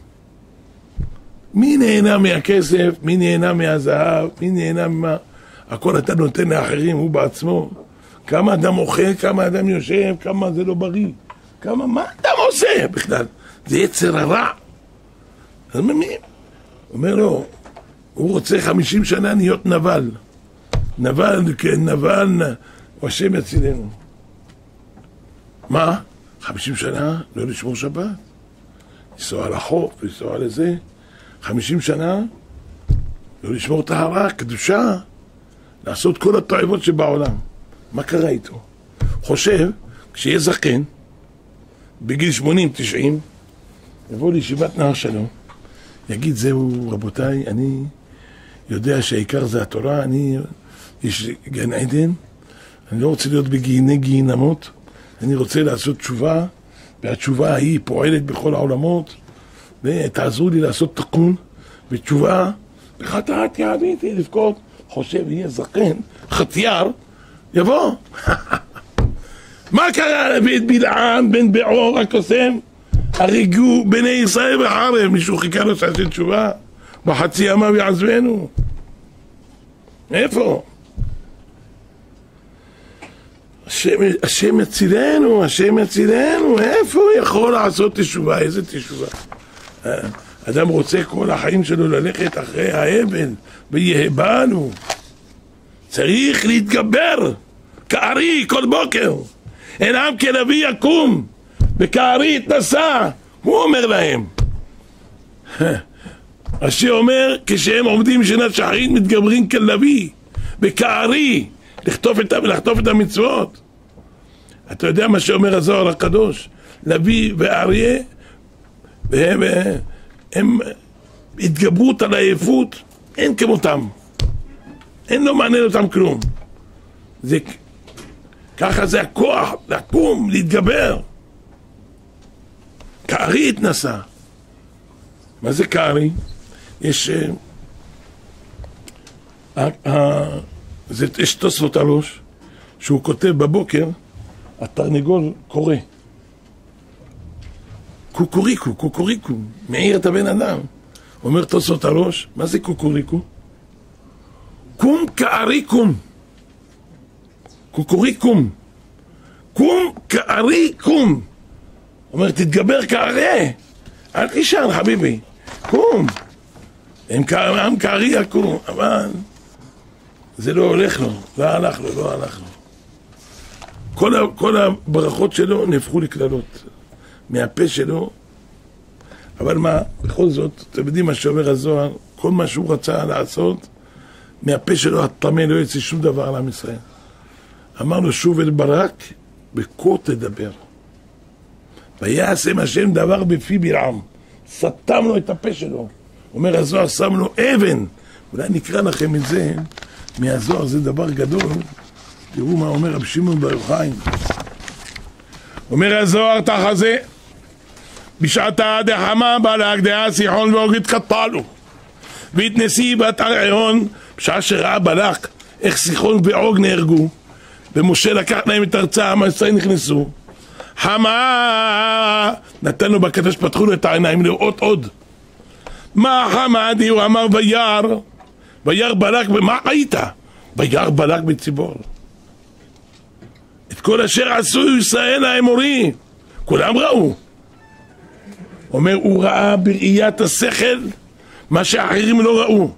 מי נהנה מהכסף, מי נהנה מהזהב, מי נהנה ממה... הכל אתה נותן לאחרים, הוא בעצמו. כמה אדם אוכל, כמה אדם יושב, כמה זה לא בריא. כמה, מה אדם עושה בכלל? זה יצר הרע. אז מי? אומר לו, הוא רוצה 50 שנה להיות נבל. נבל, כן, נבל, השם יצילנו. מה? 50 שנה לא לשמור שבת? לנסוע לחוף, לנסוע לזה. 50 שנה לא לשמור טהרה, קדושה. לעשות כל התועבות שבעולם. מה קרה איתו? חושב, כשיהיה זקן, בגיל 80-90, יבוא לישיבת נהר שלום, יגיד, זהו רבותיי, אני יודע שהעיקר זה התורה, יש גן עדן, אני לא רוצה להיות בגיהני גיהנמות, אני רוצה לעשות תשובה, והתשובה היא פועלת בכל העולמות, ותעזרו לי לעשות תיקון, ותשובה, וחטאתי עליתי לבכות, חושב יהיה זקן, חטייר, יבוא. מה קרה לבית בלעם בן בעור הקוסם? הריגו בני ישראל בחרב, מישהו חיכה לו שעשית תשובה? בחצי ימה ויעזבנו. איפה? השם יצילנו, השם יצילנו, איפה הוא יכול לעשות תשובה? איזה תשובה? אדם רוצה כל החיים שלו ללכת אחרי האבל ויהבנו. צריך להתגבר כארי כל בוקר. אין עם כלביא יקום וכארי יתנסה. הוא אומר להם. אשר אומר, כשהם עומדים שנת שחרית מתגברים כלביא וכארי לחטוף את המצוות. אתה יודע מה שאומר הזוהר הקדוש? לוי ואריה, והם התגברות על העייפות, אין כמותם. אין לו מעניין אותם כלום. ככה זה הכוח, לקום, להתגבר. כארי התנסה. מה זה כארי? יש תוספות הראש, שהוא כותב בבוקר, התרנגול קורא. קוקוריקו, קוקוריקו, מעיר את הבן אדם. אומר תוספות הראש, מה זה קוקוריקו? קום כאריקום. קוקוריקום. קום כאריקום. אומר, תתגבר כארי. אל תישן, חביבי. קום. הם כארי יקום. אבל זה לא הולך לו. לא הלך לו. כל הברכות שלו נהפכו לקללות. מהפה שלו. אבל מה, בכל זאת, אתם יודעים מה שאומר הזוהר, כל מה שהוא רצה לעשות, מהפה שלו הטמא לא יצא שום דבר על עם ישראל. אמר לו, שוב אל ברק, בקור תדבר. ויעשם השם דבר בפי בלעם. סתם לו את הפה שלו. אומר הזוהר, שם לו אבן. אולי נקרא לכם את זה, מהזוהר זה דבר גדול. תראו מה אומר רבי שמעון בר יוחאי. אומר הזוהר תחזה, בשעתה דחמה בלק דעה סיחון ואוג התקטע לו. והתנסי בת ארעיון, בשעה שראה בלק, איך סיחון ואוג נהרגו, ומשה לקח להם את ארצה, עם ישראל נכנסו. חמה, נתנו בקדש, פתחו לו את העיניים לראות עוד. מה חמד? הוא אמר וירא בלק, ומה היית? וירא בלק בציבור. את כל אשר עשו ישראל האמורי, כולם ראו. אומר, הוא ראה בראיית השכל מה שאחרים לא ראו.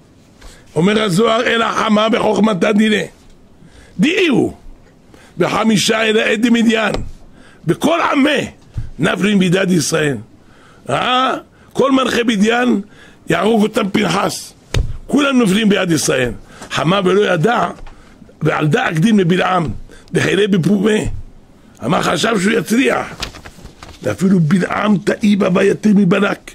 אומר הזוהר, אלא חמה בחוכמתה דילה. דיהו. ב5 אלה עדי מדיין. בכל עמי נפלים ביד ישראל. כל מלכי מדיין יהרוג אותם פנחס. כולם נופלים ביד ישראל. חמה ולא ידע, ועל דא אקדים לבלעם, דחילה בפומה. אמר חשב שהוא יצליח. ואפילו בלעם תאיב אבא יותר מבלק.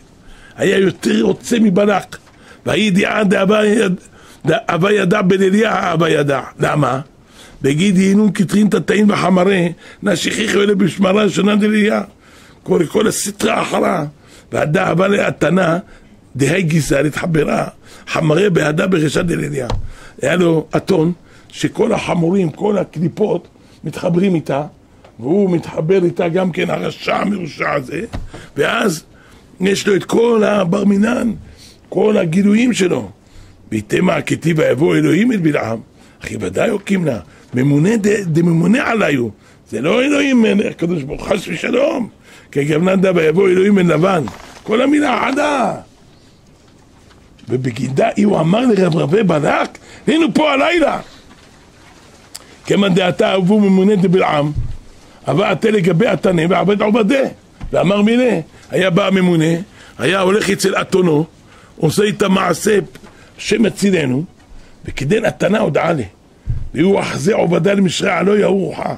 היה יותר רוצה מבלק. והידיעה דאבא ידע בליליה אבא ידע. למה? בגיד ינון כתרין תתאים וחמרה, נשיכיך אלה בשמרה שונה דליה. כל הסתרה אחרה. והדה אבא להתנה, דהי גיסה להתחברה, חמרה בהדה ברשת דליה. היה לו אתון, שכל החמורים, כל הקליפות, מתחברים איתה, והוא מתחבר איתה גם כן הרשע המרושע הזה, ואז יש לו את כל הבר מינן, כל הגילויים שלו. ויתמה הכתיב ויבוא אלוהים אל בלעם, אחי ודאי הוקים לה, ממונה עליו, זה לא אלוהים הקדוש ברוך חס ושלום, כגוונן ויבוא אלוהים אל לבן, כל המילה עדה. ובגידה הוא אמר לרברבי בלק, היינו פה הלילה. כמאן דעתה אהבו ממונה דבלעם, אבל אתה לגבי התנה ועבד עובדה. ואמר מילה, היה בא ממונה, היה הולך אצל אתונו, עושה איתה מעשה שמצילנו, וכדי התנה הודעה לי. והוא אחזה עובדה למשרע לא יאורוחה.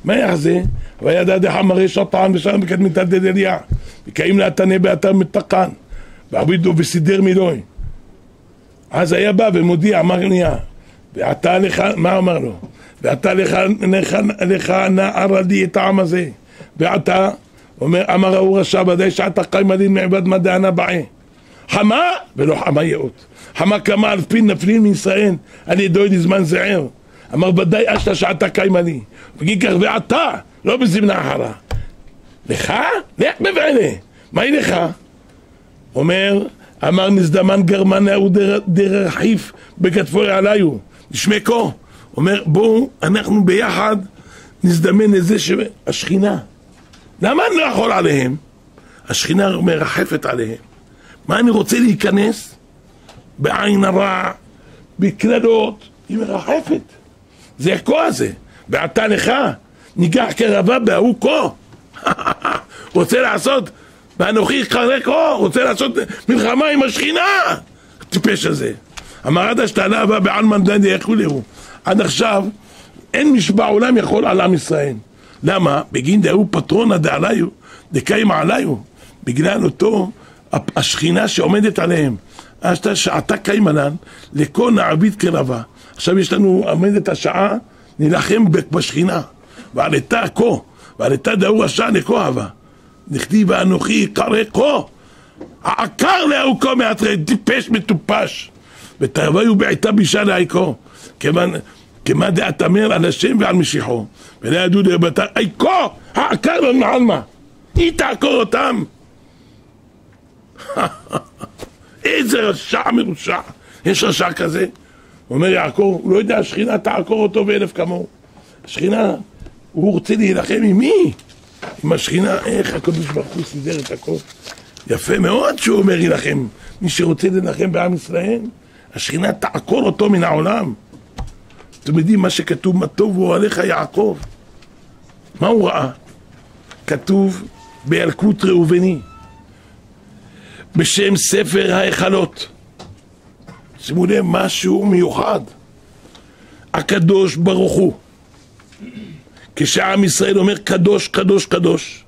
מה יחזה? וידע דחמרי שטען ושם בקדמיתא דדליה. וקיים להתנה באתר מתקן. ועבידו וסידר מילוי. אז היה בא ומודיע, אמר נהיה. ואתה לך, מה אמר לו? ואתה לך נער לי את העם הזה. ואתה, אמר ההוא רשע ודאי שאתה קיימה לי מעבד מדענה בעי. חמה ולא חמה יאות. חמה כמה אלפין נפלים מישראל על ידו לזמן זער. אמר ודאי אשתה שאתה קיימה לי. וגיד כך ואתה לא בזמנה אחרה. לך? לך בבעלה. מהי לך? אומר, אמר נזדמן גרמנה הוא דרחיף בכתפוי עליו. נשמקו. אומר בואו אנחנו ביחד נזדמן לזה שהשכינה. למה אני לא יכול עליהם? השכינה מרחפת עליהם. מה אני רוצה להיכנס? בעין הרע, בקללות, היא מרחפת. זה הכה הזה. ואתה לך ניגח קרבה בהוא כה. רוצה לעשות, ואנוכי חרי כה, רוצה לעשות מלחמה עם השכינה. הטיפש הזה. אמר עד השתנה הבא בעלמן דנדי יכולהו. עד עכשיו אין מי שבעולם יכול על עם ישראל. למה? בגין דהוא פטרונה דעליו, דקיים עליו, בגלל אותו השכינה שעומדת עליהם. שעתה קיים עלן, לכל נעביד קרבה. עכשיו יש לנו, עומדת השעה, נלחם בשכינה. ועלתה כה, ועלתה דהוא השעה לכה הווה. נכתיב ואנוכי קרא כה, העקר להוא כה מעטרי, טיפש מטופש. ותרוויו בעיתה בישה להיקו. כמה דעת אמר על השם ועל משיחו. ולא ידעו לרבתה, אייקו, העקר לנו מעלמה. היא תעקור אותם. איזה רשע מרושע. יש רשע כזה. אומר יעקב, הוא לא יודע, השכינה תעקור אותו ואלף כמוהו. השכינה, הוא רוצה להילחם עם מי? עם השכינה, איך הקדוש ברוך הוא סידר את הכל. יפה מאוד שהוא אומר להילחם. מי שרוצה להילחם בעם ישראל, השכינה תעקור אותו מן העולם. אתם יודעים מה שכתוב, מה טוב הוא עליך יעקב. מה הוא ראה? כתוב בילקוט ראובני, בשם ספר ההיכלות. שימו לב, משהו מיוחד. הקדוש ברוך הוא, כשעם ישראל אומר קדוש קדוש קדוש,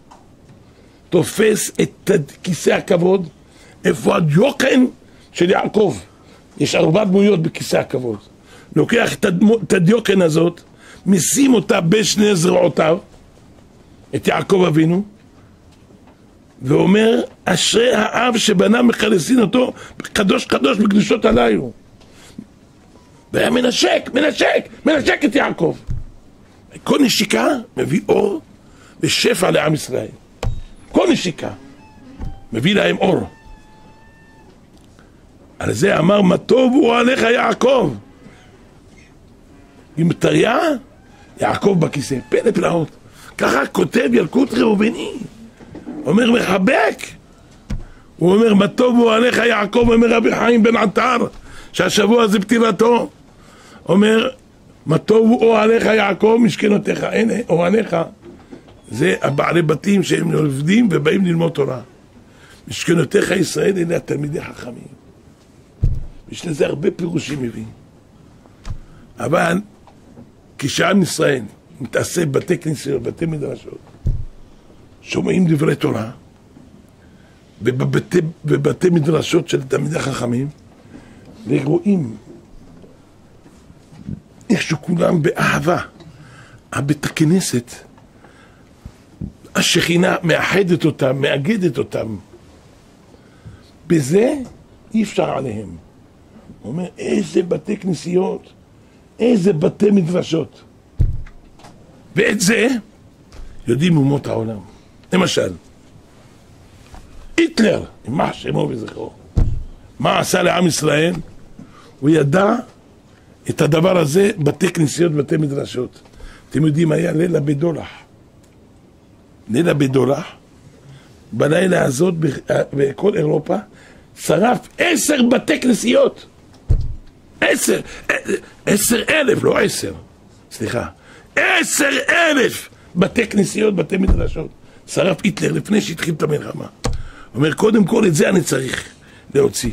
תופס את כיסא הכבוד, איפה הדיוקן של יעקב. יש 4 דמויות בכיסא הכבוד. לוקח את הדיוקן הזאת, משים אותה בשני זרועותיו, את יעקב אבינו, ואומר, אשרי האב שבנה מחלסין אותו, קדוש קדוש בקדושות עליו. והיה מנשק את יעקב. כל נשיקה מביא אור ושפע לעם ישראל. כל נשיקה מביא להם אור. על זה אמר, מה טוב הוא עליך יעקב. עם תריה, יעקב בכיסא, פלא פלאות. ככה כותב ילקוט ראובני. אומר מחבק. הוא אומר, מה טוב הוא עליך יעקב, אומר רבי חיים בן עטר, שהשבוע זה פטירתו. אומר, מה טוב הוא עליך יעקב, משכנותיך, הנה, או עליך. זה הבעלי בתים שהם עובדים ובאים ללמוד תורה. משכנותיך ישראל, אלה התלמידי חכמים. יש לזה הרבה פירושים מבין. אבל כשעם ישראל מתעשה בתי כנסיות, בתי מדרשות, שומעים דברי תורה, ובבתי מדרשות של תלמידי חכמים, ורואים איך שכולם באהבה, הבית הכנסת, השכינה מאחדת אותם, מאגדת אותם. בזה אי אפשר עליהם. הוא אומר, איזה בתי כנסיות, איזה בתי מדרשות. ואת זה יודעים אומות העולם. למשל, היטלר, מה שמו וזכרו, מה עשה לעם ישראל? הוא ידע את הדבר הזה, בתי כנסיות, בתי מדרשות. אתם יודעים, היה לילה בדולח. לילה בדולח, בלילה הזאת בכל אירופה, שרף 10 בתי כנסיות. 10,000, לא 10. סליחה. 10,000 בתי כנסיות, בתי מדרשות. שרף היטלר לפני שהתחיל את המלחמה. הוא אומר, קודם כל את זה אני צריך להוציא.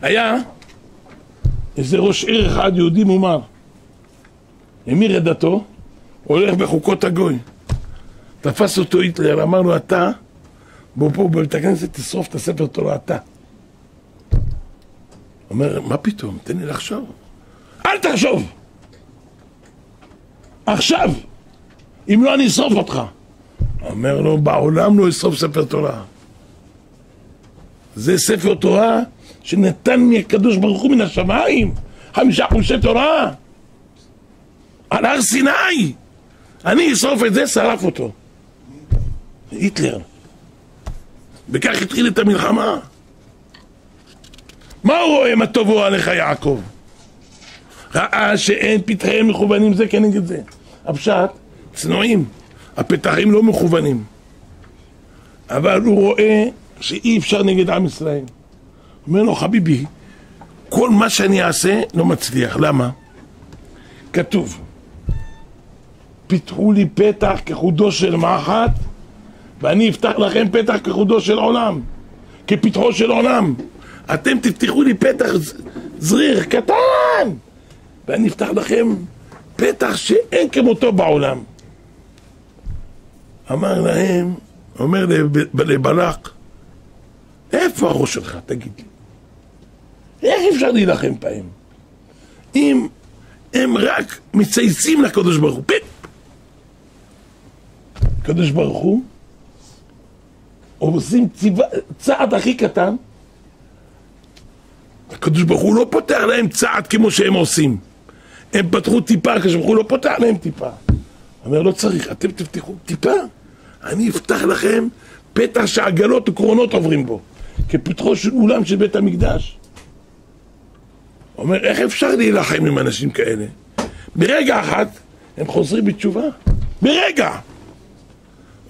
היה איזה ראש עיר אחד יהודי מומר, המיר את דתו, הולך בחוקות הגוי. תפס אותו היטלר, אמר לו, אתה בוא פה בבית הכנסת תשרוף את הספר תורה, אתה. אומר, מה פתאום? תן לי לחשוב. אל תחשוב! עכשיו! אם לא אני אשרוף אותך. אומר לו, בעולם לא אשרוף ספר תורה. זה ספר תורה שנתן לי הקדוש ברוך הוא מן השמיים. 5 חומשי תורה. על הר סיני. אני אשרוף את זה, שרף אותו. היטלר. וכך התחיל את המלחמה. מה הוא רואה? מה טוב הוא עליך יעקב. ראה שאין פתחיהם מכוונים זה כנגד זה. הפשט, צנועים. הפתחים לא מכוונים. אבל הוא רואה שאי אפשר נגד עם ישראל. אומר לו, חביבי, כל מה שאני אעשה לא מצליח. למה? כתוב, פיתחו לי פתח כחודו של מחט, ואני אפתח לכם פתח כחודו של עולם, כפתחו של עולם. אתם תפתחו לי פתח זריר קטן, ואני אפתח לכם פתח שאין כמותו בעולם. אמר להם, אומר לבלק, איפה הראש שלך, תגיד לי? איך אפשר להילחם בהם? אם הם רק מצייצים לקדוש ברוך הוא, פיפ! הקדוש ברוך הוא עושים צעד הכי קטן, הקדוש ברוך הוא לא פותח להם צעד כמו שהם עושים. הם פתחו טיפה, הקדוש ברוך הוא לא פותח להם טיפה. אומר, לא צריך, אתם תפתחו טיפה, אני אפתח לכם פתח שעגלות וקרונות עוברים בו, כפתחו של אולם של בית המקדש. אומר, איך אפשר להילחם עם אנשים כאלה? ברגע אחד הם חוזרים בתשובה. ברגע.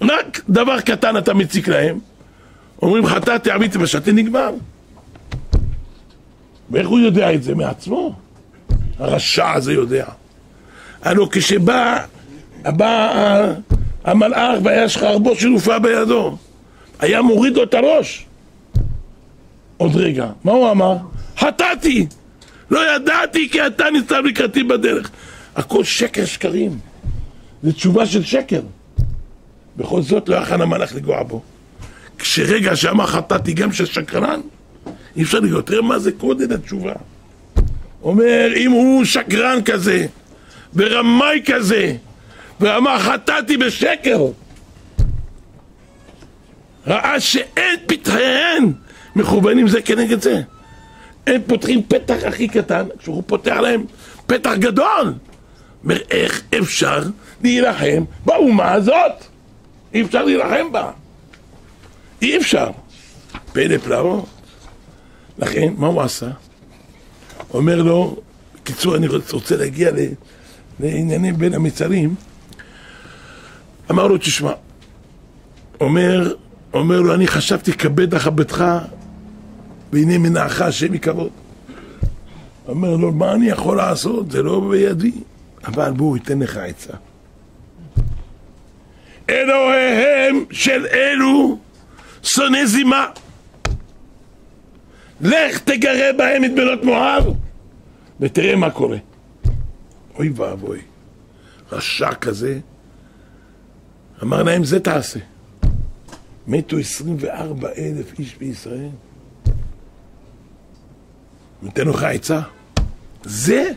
רק דבר קטן אתה מציק להם, אומרים חטאתי עוויתי ושתי, נגמר. ואיך הוא יודע את זה? מעצמו. הרשע הזה יודע. הלוא כשבא המלאך והיה שחרבו שלופה בידו, היה מוריד לו את הראש. עוד רגע, מה הוא אמר? חטאתי, לא ידעתי כי אתה ניצב לקראתי בדרך. הכל שקר שקרים, זה תשובה של שקר. בכל זאת לא יכול המלאך לגוע בו. כשרגע שאמר חטאתי גם של שקרן, אי אפשר להיות. תראה מה זה קודם התשובה. אומר, אם הוא שקרן כזה ורמאי כזה ואמר חטאתי בשקר, ראה שאין פתחיהן מכוונים זה כנגד זה. הם פותחים פתח הכי קטן, כשהוא פותח להם פתח גדול. אומר, איך אפשר להילחם באומה הזאת? אי אפשר להילחם בה, אי אפשר. פלא פלאות. לכן מה הוא עשה? אומר לו, בקיצור אני רוצה להגיע לענייני בין המצרים. אמר לו תשמע, אומר לו, אני חשבתי כבד לכבדך והנה מנעך השם מכבוד. אומר לו, מה אני יכול לעשות? זה לא בידי, אבל בואו ייתן לך עצה. אלוהיהם של אלו שונא זימה, לך תגרה בהם את בנות מואב ותראה מה קורה. אוי ואבוי, רשע כזה. אמר להם, זה תעשה. מתו 24,000 איש בישראל. נותן לך עצה. זה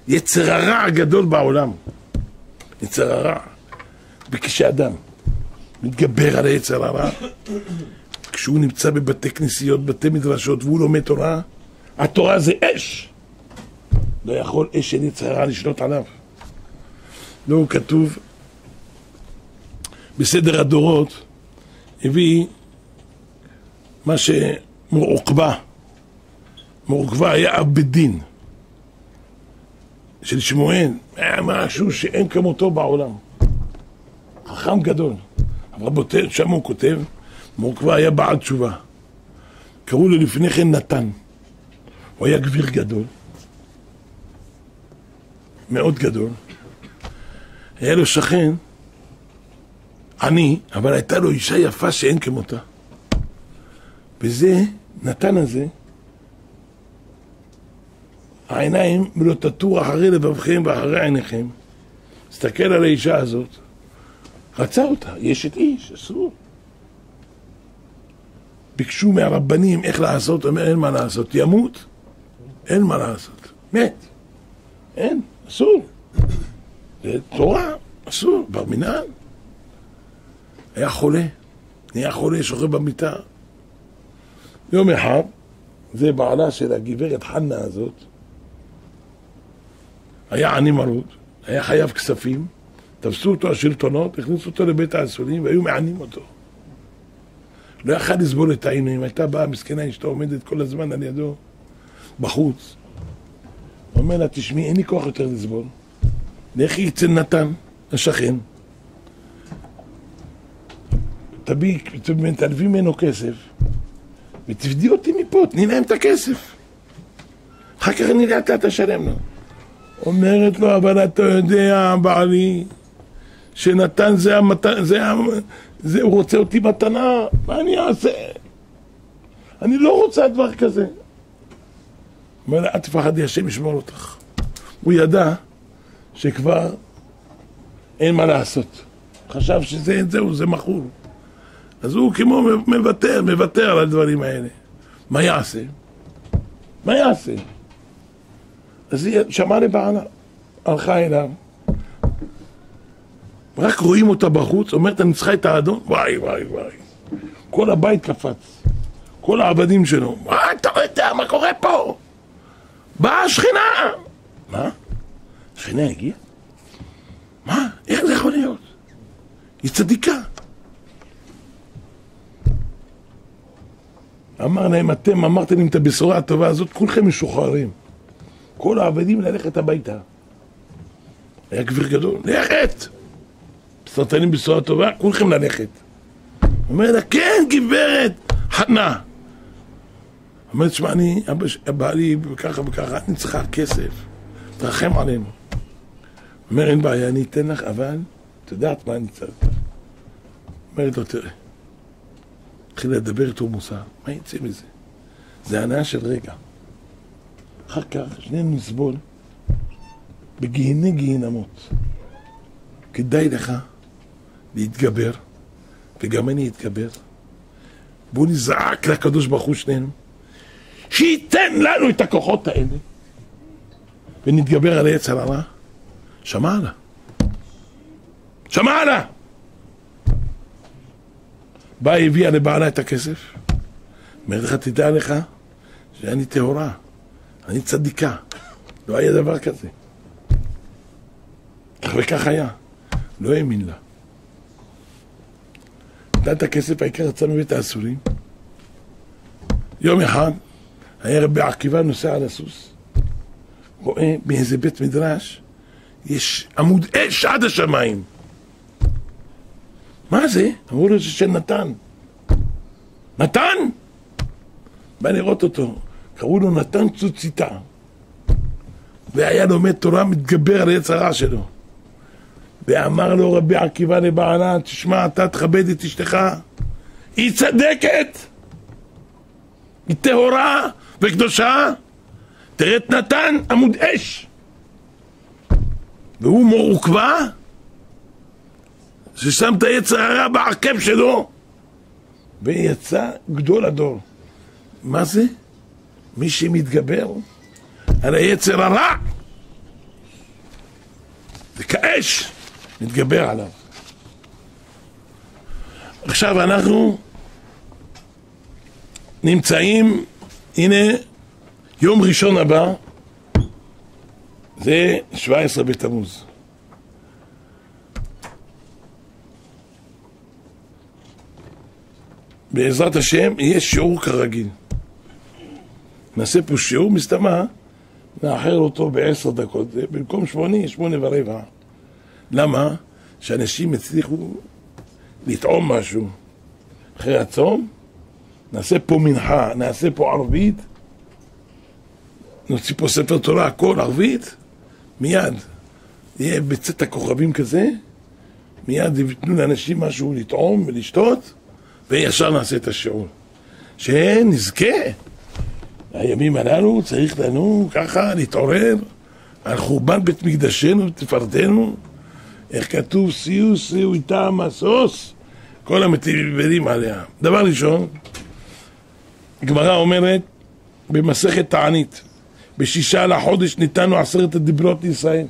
יצר הרע הגדול בעולם. יצר הרע. וכשאדם מתגבר על היצר הרע, כשהוא נמצא בבתי כנסיות, בתי מדרשות, והוא לומד תורה, התורה זה אש. לא יכול אש של יצר הרע לשלוט עליו. לא, כתוב בסדר הדורות, הביא מה שמור עוקבא. מור עוקבא היה אב בית דין של שמואל, היה משהו שאין כמותו בעולם, חכם גדול. אבל רבותינו, שם הוא כותב, מור עוקבא היה בעל תשובה, קראו לו לפני כן נתן. הוא היה גביר גדול, מאוד גדול. היה לו שכן עני, אבל הייתה לו אישה יפה שאין כמותה. וזה, נתן הזה, העיניים לא תטור אחרי לבבכם ואחרי עיניכם. תסתכל על האישה הזאת, רצה אותה, יש את איש, אסור. ביקשו מהרבנים איך לעשות, אומר אין מה לעשות, ימות, אין מה לעשות, מת, אין, אסור. זה תורה, אסור, בר מינן. היה חולה, נהיה חולה, שוכב במיטה. יום אחד, זה בעלה של הגברת חנה הזאת, היה עני מרוד, היה חייב כספים, תפסו אותו השלטונות, הכניסו אותו לבית האסורים והיו מענים אותו. לא יכל לסבול את העינויים, הייתה באה מסכנה אשתו עומדת כל הזמן על ידו בחוץ. אומר לה, תשמעי, אין לי כוח יותר לסבול. לכי אצל נתן, השכן, תלווי ממנו כסף ותפדי אותי מפה, תני להם את הכסף, אחר כך אני לאט לאט אשלם לו. אומרת לו, אבל אתה יודע בעלי שנתן זה המתנה, הוא רוצה אותי מתנה, מה אני אעשה? אני לא רוצה דבר כזה. אומר לה, אל תפחדי, השם ישמור אותך. הוא ידע שכבר אין מה לעשות. חשב שזהו, זה מכור. אז הוא כמו מוותר על הדברים האלה. מה יעשה? מה יעשה? אז היא שמעה לבעלה, הלכה אליו. רק רואים אותה בחוץ, אומרת, אני צריכה את האדון, וואי. כל הבית קפץ. כל העבדים שלו. אתה רואה, מה קורה פה? באה השכינה. מה? השכינה הגיעה? מה? איך זה יכול להיות? היא צדיקה. אמר להם, אתם אמרתם להם את הבשורה הטובה הזאת, כולכם משוחררים. כל העבדים ללכת הביתה. היה גביר גדול, לכת! סרטנים בשורה טובה, כולכם ללכת. אומר לה, כן, גברת, חנה. אומרת, שמע, אני, בעלי וככה וככה, אני צריכה כסף, תרחם עלינו. אומר, אין בעיה, אני אתן לך, אבל, את יודעת מה אני צריך? אומרת לו, תראה, התחיל לדבר איתו מוסר, מה יצא מזה? זה הנאה של רגע. אחר כך, שנינו נסבול בגיהני גיהנמות. כדאי לך להתגבר, וגם אני אתגבר. בואו נזעק לקדוש ברוך הוא שנינו, שייתן לנו את הכוחות האלה, ונתגבר על היצר הרע. שמע לה. באה, הביאה לבעלה את הכסף. אומרת לך, תדע לך שאני טהורה, אני צדיקה. לא היה דבר כזה. כך וכך היה. לא האמין לה. נתן את הכסף, העיקר יצא מבית האסורים. יום אחד היה רבי עקיבא נוסע על הסוס, רואה באיזה בית מדרש יש עמוד אש עד השמיים. מה זה? אמרו לו, זה של נתן. נתן? בא לראות אותו, קראו לו נתן צוציתה, והיה לומד תורה, מתגבר על היצר הרע שלו. ואמר לו רבי עקיבא לבעלה, תשמע, אתה תכבד את אשתך, היא צדקת, היא טהורה וקדושה, תראה את נתן עמוד אש, והוא מורקבה ששם את היצר הרע בעקב שלו, ויצא גדול הדור. מה זה? מי שמתגבר על היצר הרע וכאש מתגבר עליו. עכשיו אנחנו נמצאים, הנה יום ראשון הבא זה 17 בתמוז. בעזרת השם יהיה שיעור כרגיל. נעשה פה שיעור מסתמה, נאחר אותו ב10 דקות, במקום 8:15. למה? שאנשים הצליחו לטעום משהו. אחרי הצום, נעשה פה מנחה, נעשה פה ערבית, נוציא פה ספר תורה, הכל ערבית, מיד יהיה בצאת הכוכבים כזה, מיד יתנו לאנשים משהו לטעום ולשתות, וישר נעשה את השיעור. שנזכה. הימים הללו צריך לנו ככה להתעורר על חורבן בית מקדשנו ותפארתנו. איך כתוב, שיעו איתה משוש, כל המתיברים עליה. דבר ראשון, הגמרא אומרת במסכת תענית, ב6 לחודש ניתנו 10 הדיברות לישראל.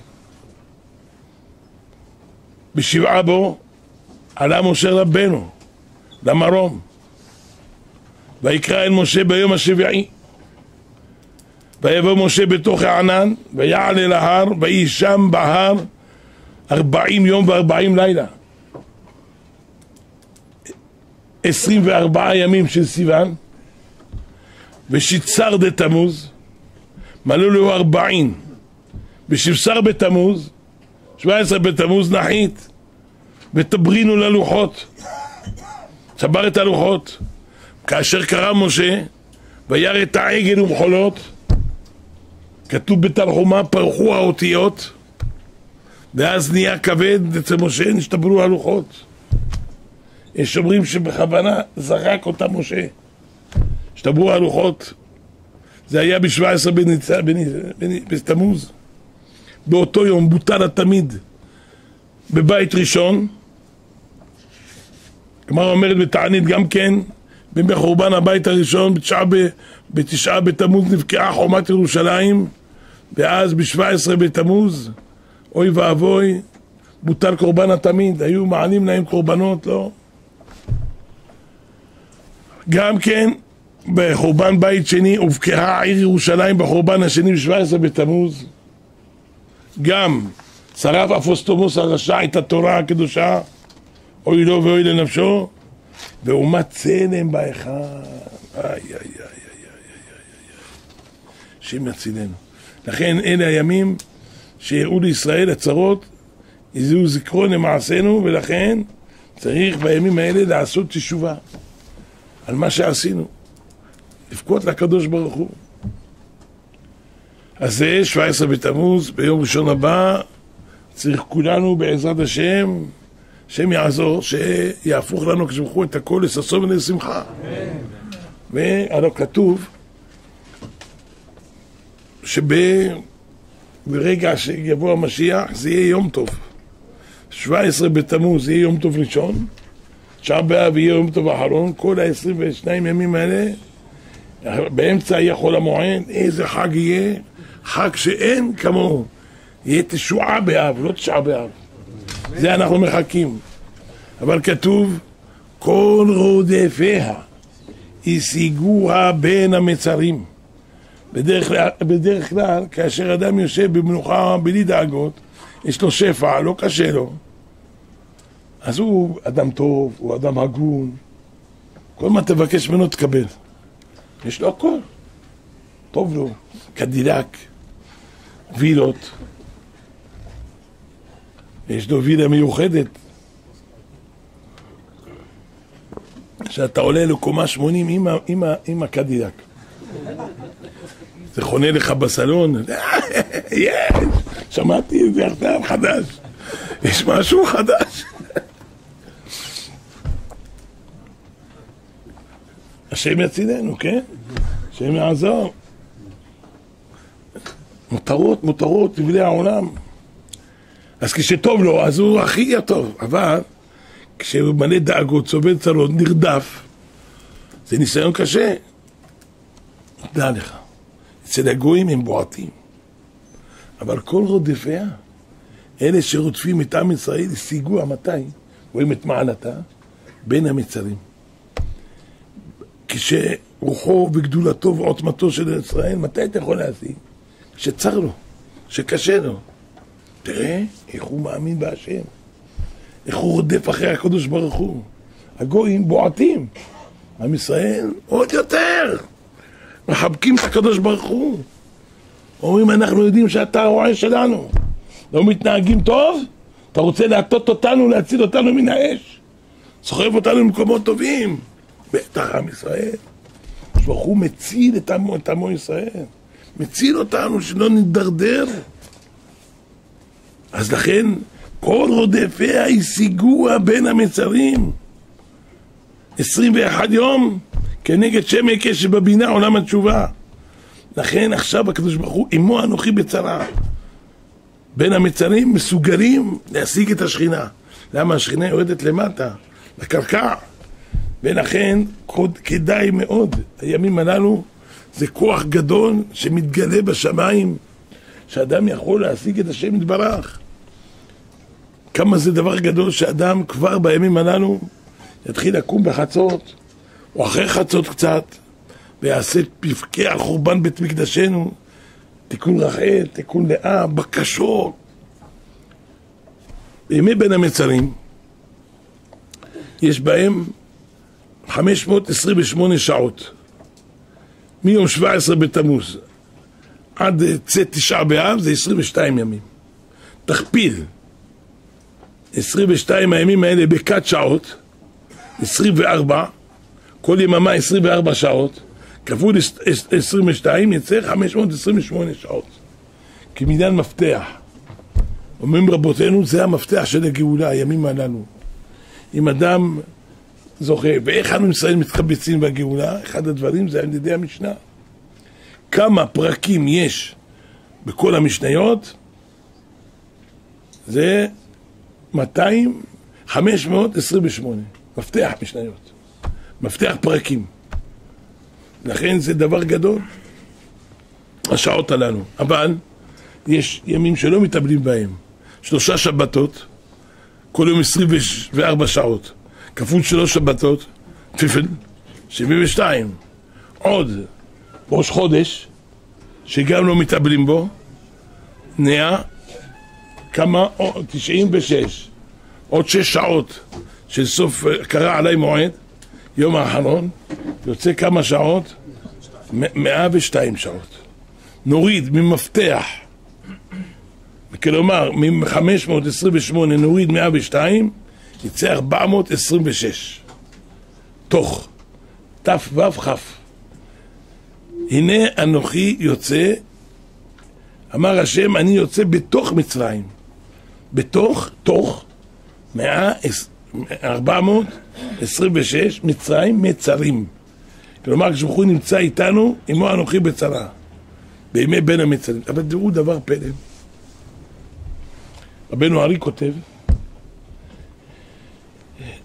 ב7 בו עלה משה רבנו למרום, ויקרא אל משה ביום השביעי, ויבוא משה בתוך הענן, ויעל אל ההר, ויהי שם בהר 40 יום ו40 לילה. 24 ימים של סיוון, ושיצר דתמוז, מלאו לו 40. ב17 בתמוז, 17 בתמוז נחית, ותברינו ללוחות. שבר את הלוחות. כאשר קרא משה, וירא את העגל ומחולות, כתוב בתנחומה, פרחו האותיות, ואז נהיה כבד אצל משה, נשתברו הלוחות. יש אומרים שבכוונה זרק אותה משה, השתברו הלוחות. זה היה ב-17 בתמוז. באותו יום בוטל התמיד בבית ראשון. כלומר אומרת בתענית גם כן, בחורבן הבית הראשון, בתשעה בתמוז נבקעה חומת ירושלים, ואז ב-17 בתמוז, אוי ואבוי, בוטל קורבן התמיד, היו מעלים להם קורבנות, לא? גם כן, בחורבן בית שני, הובקעה העיר ירושלים בחורבן השני ב-17 בתמוז. גם שרף אפוסטומוס הרשע את התורה הקדושה, אוי לו ואוי לנפשו, ואומת צלם בהיכל. איי, איי, איי, איי, איי, שם יצילנו. לכן אלה הימים שיראו לישראל הצרות, יזהו זיכרון למעשינו, ולכן צריך בימים האלה לעשות תשובה על מה שעשינו, לבכות לקדוש ברוך הוא. אז זה 17 בתמוז, ביום ראשון הבא צריך כולנו בעזרת השם, השם יעזור, שיהפוך לנו כשבחו את הכל לששון ולשמחה. והלא כתוב שברגע שיבוא המשיח זה יהיה יום טוב. 17 בתמוז יהיה יום טוב ראשון, 9 באב יהיה יום טוב אחרון, כל ה-22 ימים האלה, באמצע יהיה חול המועד. איזה חג יהיה? חג שאין כמוהו. יהיה תשועה באב, לא 9 באב. זה אנחנו מחכים. אבל כתוב, כל רודפיה השיגוה בין המצרים. בדרך כלל, כאשר אדם יושב במנוחה בלי דאגות, יש לו שפע, לא קשה לו, אז הוא אדם טוב, הוא אדם הגון, כל מה תבקש ממנו תקבל. יש לו הכל, טוב לו, קדילק, וילות, יש לו וילה מיוחדת, שאתה עולה לקומה 80 עם הקדילק, זה חונה לך בסלון. יש, שמעתי את זה עכשיו חדש, יש משהו חדש. השם יצילנו, כן? השם יעזור. מותרות לבני העולם. אז כשטוב לו, אז הוא הכי יהיה טוב. אבל כשהוא מלא דאגות, סובל צרות, נרדף, זה ניסיון קשה. דע לך, אצל הגויים הם בועטים. אבל כל רודפיה, אלה שרודפים את עם ישראל, השיגוה מתי? רואים את מעלתה בין המצרים. כשרוחו וגדולתו ועוצמתו של ישראל, מתי אתה יכול להשיג? שצר לו, שקשה לו. תראה איך הוא מאמין בהשם, איך הוא רודף אחרי הקדוש ברוך הוא. הגויים בועטים, עם ישראל עוד יותר מחבקים את הקדוש ברוך הוא, אומרים אנחנו יודעים שאתה הרועה שלנו, לא מתנהגים טוב, אתה רוצה להטות אותנו, להציל אותנו מן האש, סוחב אותנו למקומות טובים. בטח עם ישראל, ברוך הוא מציל את עמו ישראל, מציל אותנו שלא נדרדר. אז לכן כל רודפיה השיגוה בין המצרים, 21 יום כנגד שם יקש שבבינה עולם התשובה. לכן עכשיו הקדוש ברוך הוא עמו אנוכי בצרה. בין המצרים מסוגלים להשיג את השכינה. למה? השכינה יורדת למטה, לקרקע. ולכן כדאי מאוד, הימים הללו זה כוח גדול שמתגלה בשמיים, שאדם יכול להשיג את השם יתברך. כמה זה דבר גדול שאדם כבר בימים הללו יתחיל לקום בחצות, או אחרי חצות קצת, ויעשה פבקי על חורבן בית מקדשנו, תיקון רחל, תיקון לאה, בקשות. בימי בין המצרים יש בהם 528 שעות, מיום 17 בתמוז עד צאת 9 באב זה 22 ימים. תכפיל 22 הימים האלה בקת שעות, 24, כל יממה 24 שעות, כפול 22 יצא 528 שעות. כמניין מפתח. אומרים רבותינו, זה המפתח של הגאולה, הימים הללו. אם אדם זוכה. ואיך אנו ישראל מתקבצים בגאולה? אחד הדברים זה על ידי המשנה. כמה פרקים יש בכל המשניות? זה 528, מפתח משניות, מפתח פרקים. לכן זה דבר גדול, השעות הללו. אבל יש ימים שלא מטפלים בהם. 3 שבתות, כל יום 24 שעות, כפול 3 שבתות, תפל, 72. עוד ראש חודש, שגם לא מטפלים בו, נהיה כמה? 96. עוד 6 שעות של סוף, קרה עליי מועד, יום האחרון, יוצא כמה שעות? 102 שעות. נוריד ממפתח, כלומר, מ-528 נוריד 102, יצא 426. תוך, תו כף. הנה אנוכי יוצא, אמר השם, אני יוצא בתוך מצרים. בתוך, 426 מצרים מצרים. כלומר, כשבחור נמצא איתנו, עמו אנוכי בצרה. בימי בין המצרים. אבל תראו דבר פלא. רבנו ארי כותב,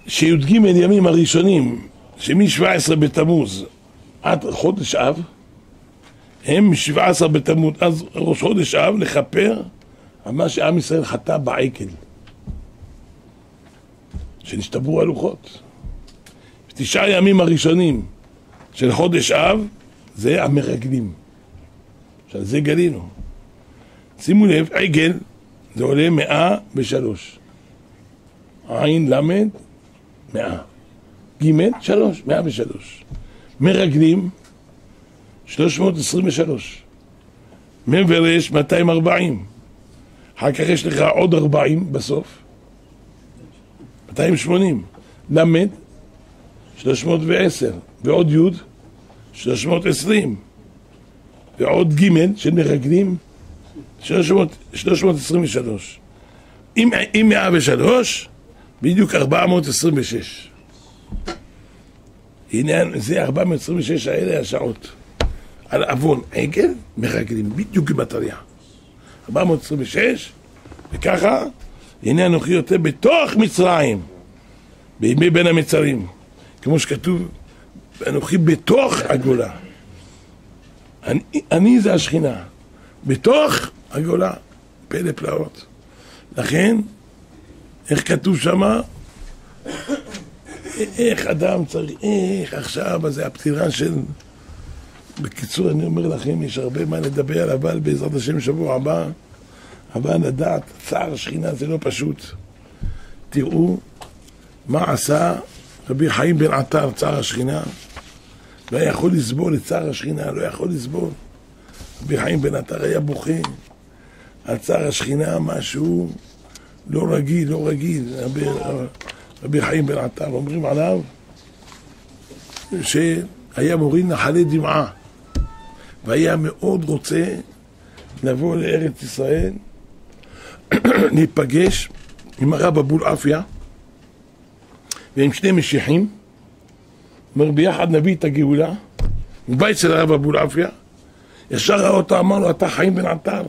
שי"ג ימים הראשונים, שמ-17 בתמוז עד חודש אב, הם מ-17 בתמוז, אז ראש חודש אב, לכפר על מה שעם ישראל חטא בעקל. שנשתברו הלוחות. 9 ימים הראשונים של חודש אב, זה המרגלים. עכשיו זה גלינו. שימו לב, עגל, זה עולה 103. עין למד, 100. ג' 3, 103. מרגלים, 323. מברש, 240. אחר כך יש לך עוד 40 בסוף. 280. למד, 310. ועוד י' 320. ועוד ג' של מרגלים, 323. עם 103, בדיוק 426. הנה, זה 426 האלה השעות. על אבון עגל, מרגלים, בדיוק במטריה. 426, וככה, הנה אנוכי יוצא בתוך מצרים, בימי בין המצרים. כמו שכתוב, אנוכי בתוך הגולה. אני זה השכינה. בתוך הגולה, פלא פלאות. לכן, איך כתוב שמה? איך אדם צריך, איך עכשיו, אז זה הפטירה של... בקיצור, אני אומר לכם, יש הרבה מה לדבר, אבל בעזרת השם שבוע הבא, אבל לדעת, צער השכינה זה לא פשוט. תראו מה עשה רבי חיים בן עטר, צער השכינה. לא יכול לסבול את צער השכינה, לא יכול לסבול. רבי חיים בן עטר היה בוכה על צער השכינה, משהו לא רגיל, לא רגיל. רבי חיים בן עטר, אומרים עליו שהיה מוריד נחלי דמעה, והיה מאוד רוצה לבוא לארץ ישראל, להיפגש עם הרב אבולעפיה ועם 2 משיחים, אומר ביחד נביא את הגאולה. הוא בא אצל הרב אבולעפיה, ישר ראה אותו, אמר לו, אתה חיים בן עטר,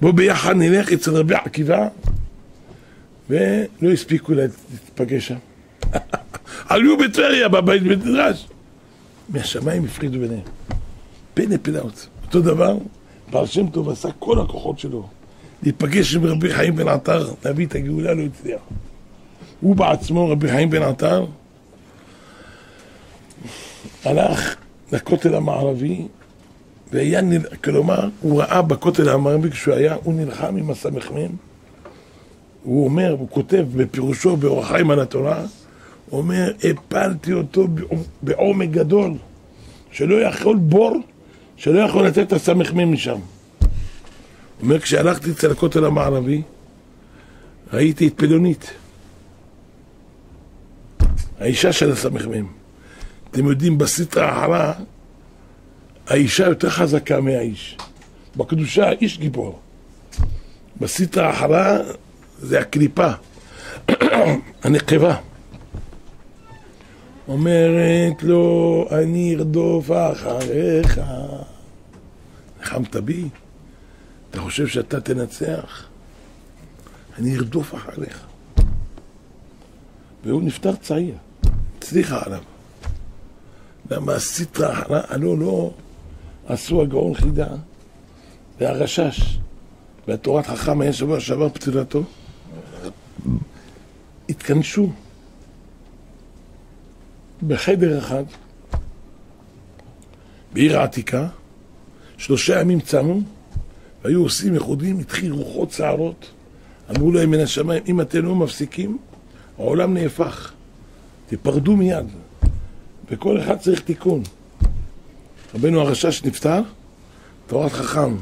בוא ביחד נלך אצל רבי עקיבא, ולא הספיקו להתפגש שם. עלו בטבריה בבית מדרש, מהשמיים הפרידו ביניהם. פלא פלאות. אותו דבר, בעל שם טוב עשה כל הכוחות שלו להיפגש עם רבי חיים בן עטר, להביא את הגאולה, לא הצליח. הוא בעצמו, רבי חיים בן עטר, הלך לכותל המערבי, והיה, כלומר, הוא ראה בכותל המערבי כשהוא היה, הוא נלחם עם הסמ"ם. הוא אומר, הוא כותב בפירושו באורח חיים על התורה, הוא אומר, הפלתי אותו בעומק גדול, שלא יכול בור, שלא יכול לתת את הסמ"ם משם. הוא אומר, כשהלכתי אצל הכותל המערבי, ראיתי את פלונית, האישה של הסמ"ם. אתם יודעים, בסטרא אחרא, האישה יותר חזקה מהאיש. בקדושה, האיש גיבור. בסטרא אחרא, זה הקליפה, הנקבה. אומרת לו, אני ארדוף אחריך. נחמת בי? אתה חושב שאתה תנצח? אני ארדוף אחריך. והוא נפטר צעיר, הצליחה עליו. למה הסטרה אחרה? לא עשו הגאון חידה והרשש והתורת חכם היה שבוע שעבר פצילתו, התכנסו בחדר אחד בעיר העתיקה, 3 ימים צמו והיו עושים ייחודים, התחיל רוחות סערות, אמרו להם מן השמיים, אם אתם לא מפסיקים העולם נהפך, תפרדו מיד, וכל אחד צריך תיקון. רבנו הרשש נפטר, תורת חכם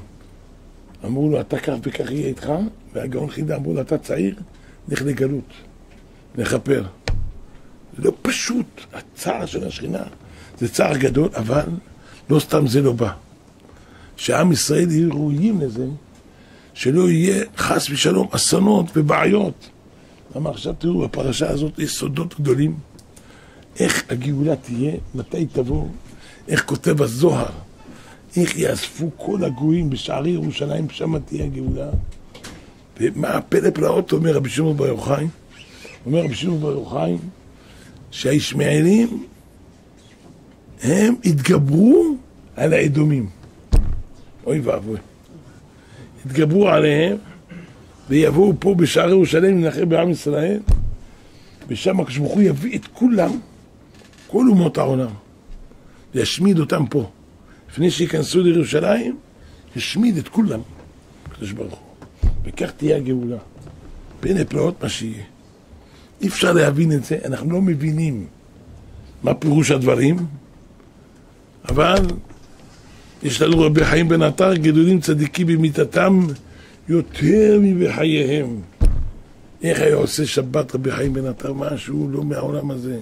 אמרו לו, אתה כך וכך יהיה איתך, והגאון חידה אמרו לו, אתה צעיר, לך לגלות, נחפר. זה לא פשוט, הצער של השכינה, זה צער גדול, אבל לא סתם זה לא בא. שעם ישראל יהיו ראויים לזה, שלא יהיה חס ושלום אסונות ובעיות. למה עכשיו תראו, בפרשה הזאת יש סודות גדולים, איך הגאולה תהיה, מתי תבוא, איך כותב הזוהר, איך יאספו כל הגויים בשערי ירושלים, שם תהיה הגאולה. ומה הפלא פלאות אומר רבי שמעון בר יוחאי? אומר רבי שמעון בר יוחאי שהישמעאלים הם התגברו על האדומים. אוי ואבוי. התגברו עליהם ויבואו פה בשערי ירושלים לנחם בעם ישראל, ושם הקדוש ברוך הוא יביא את כולם, כל אומות העולם, וישמיד אותם פה. לפני שיכנסו לירושלים, ישמיד את כולם, הקדוש ברוך הוא. וכך תהיה הגאולה. בין הפלאות מה שיהיה. אי אפשר להבין את זה, אנחנו לא מבינים מה פירוש הדברים, אבל יש לנו רבי חיים בן עטר, גדולים צדיקים במיתתם יותר מבחייהם. איך היה עושה שבת רבי חיים בן עטר? משהו לא מהעולם הזה.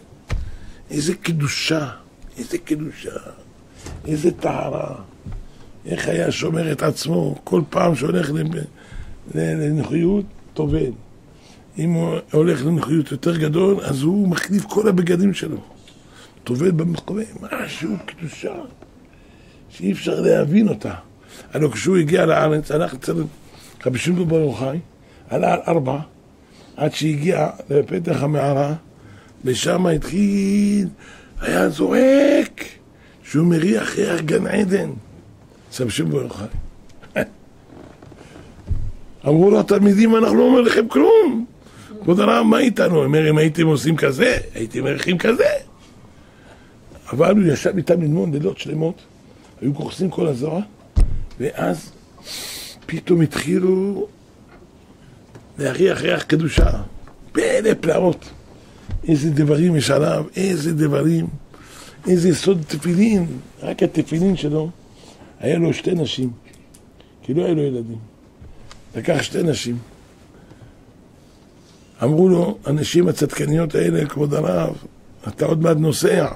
איזה קדושה, איזה קדושה, איזה טהרה. איך היה שומר את עצמו כל פעם שהולך לנוחיות, טובל. אם הוא הולך לנוחיות יותר גדול, אז הוא מחליף כל הבגדים שלו. טובל במחווה, משהו קדושה שאי אפשר להבין אותה. הלוא כשהוא הגיע לארץ, הלך אצל רבי שמעון בר יוחאי, עלה על 4, עד שהגיע לפתח המערה, ושם התחיל, היה זועק, שהוא מריח ריח גן עדן. רבי שמעון בר יוחאי. אמרו לו, התלמידים, אנחנו לא אומר לכם כלום. כבוד הרב, מה איתנו? אומר, אם הייתם עושים כזה, הייתם מריחים כזה. אבל הוא ישב איתם ללמוד לילות שלמות, היו כוחסים כל הזוהר, ואז פתאום התחילו להריח ריח קדושה. פלא פלאות. איזה דברים יש עליו, איזה דברים, איזה סוד תפילין. רק התפילין שלו, היה לו 2 נשים, כי לא היה לו ילדים. לקח 2 נשים. אמרו לו, הנשים הצדקניות האלה, כבוד הרב, אתה עוד מעט נוסע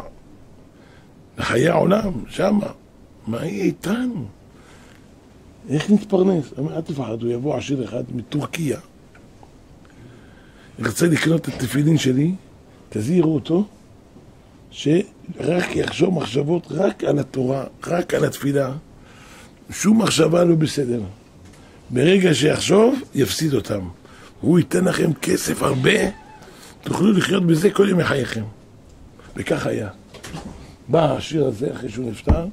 לחיי העולם, שמה. מה יהיה איתנו? איך נתפרנס? אמר, אל תפחד, הוא יבוא עשיר אחד מטורקיה. ירצה לקנות את התפילין שלי, תזהירו אותו, שרק יחשוב מחשבות רק על התורה, רק על התפילה. שום מחשבה לא בסדר. ברגע שיחשוב, יפסיד אותם. הוא ייתן לכם כסף הרבה, תוכלו לחיות בזה כל ימי חייכם. וכך היה. בא השיר הזה אחרי שהוא נפטר,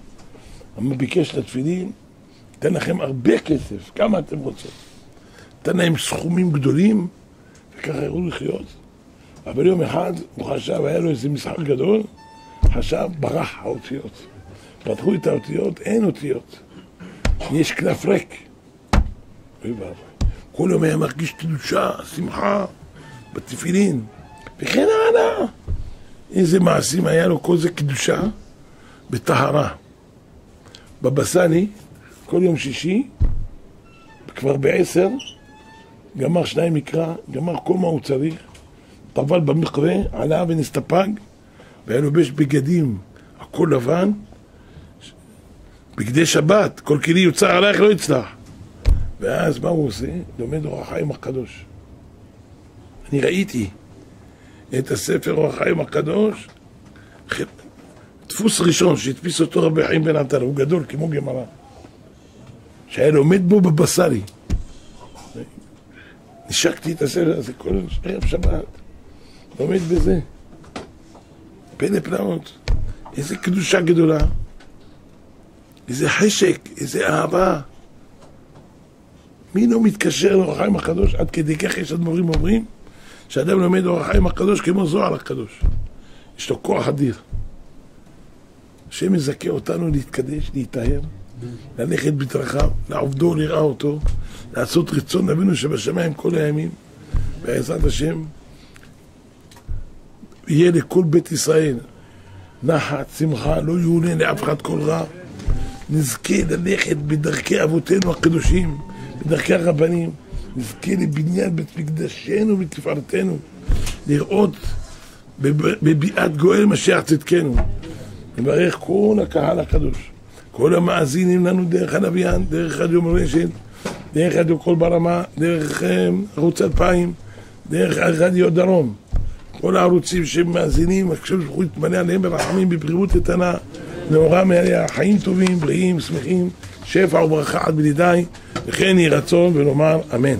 ביקש לתפילין, תן לכם הרבה כסף, כמה אתם רוצים. תן להם סכומים גדולים, וככה יראו לחיות. אבל יום אחד הוא חשב, היה לו איזה משחק גדול, חשב, ברח האותיות. פתחו את האותיות, אין אותיות. יש קלף ריק. כל יום היה מרגיש קדושה, שמחה, בתפילין, וכן הלאה. איזה מעשים היה לו, כל זה קדושה בטהרה. בבסני, כל יום שישי, כבר ב10, גמר 2 מקרא, גמר כל מה הוא צריך, טבל במקווה, עלה ונסתפג, והיה לובש בגדים, הכל לבן, בגדי שבת, כל כלי יוצא עלייך לא יצלח. ואז מה הוא עושה? לומד אור החיים הקדוש. אני ראיתי את הספר אור החיים הקדוש, דפוס ראשון שהדפיס אותו רבי חיים בן עטר, הוא גדול כמו גמרא, שהיה לומד בו בבשרי. נשקתי את הספר הזה כל ערב שבת, לומד בזה. פלא פלאות, איזה קדושה גדולה, איזה חשק, איזה אהבה. מי לא מתקשר לאור החיים הקדוש? עד כדי כך יש אדמו"רים אומרים שאדם לומד אור החיים הקדוש כמו זוהר הקדוש. יש לו כוח אדיר. השם מזכה אותנו להתקדש, להתאהב, ללכת בדרכיו, לעובדו, לראה אותו, לעשות רצון אבינו שבשמיים כל הימים. בעזרת השם יהיה לכל בית ישראל נחת, שמחה, לא יאונה לאף אחד כל רע. נזכה ללכת בדרכי אבותינו הקדושים, בדרכי הרבנים, נזכה לבניין בית מקדשנו ותפארתנו, לראות בביאת גואל משיח צדקנו. נברך כל הקהל הקדוש, כל המאזינים לנו דרך הלוויין, דרך רדיו מורשת, דרך רדיו קול ברמה, דרך ערוץ 2000, דרך רדיו דרום, כל הערוצים שמאזינים, עכשיו שכו יתמלא עליהם ברחמים, בבריאות איתנה, נאורה מעליה, חיים טובים, בריאים, שמחים, שפע וברכה עד בלי די, וכן יהי רצון ולומר אמן.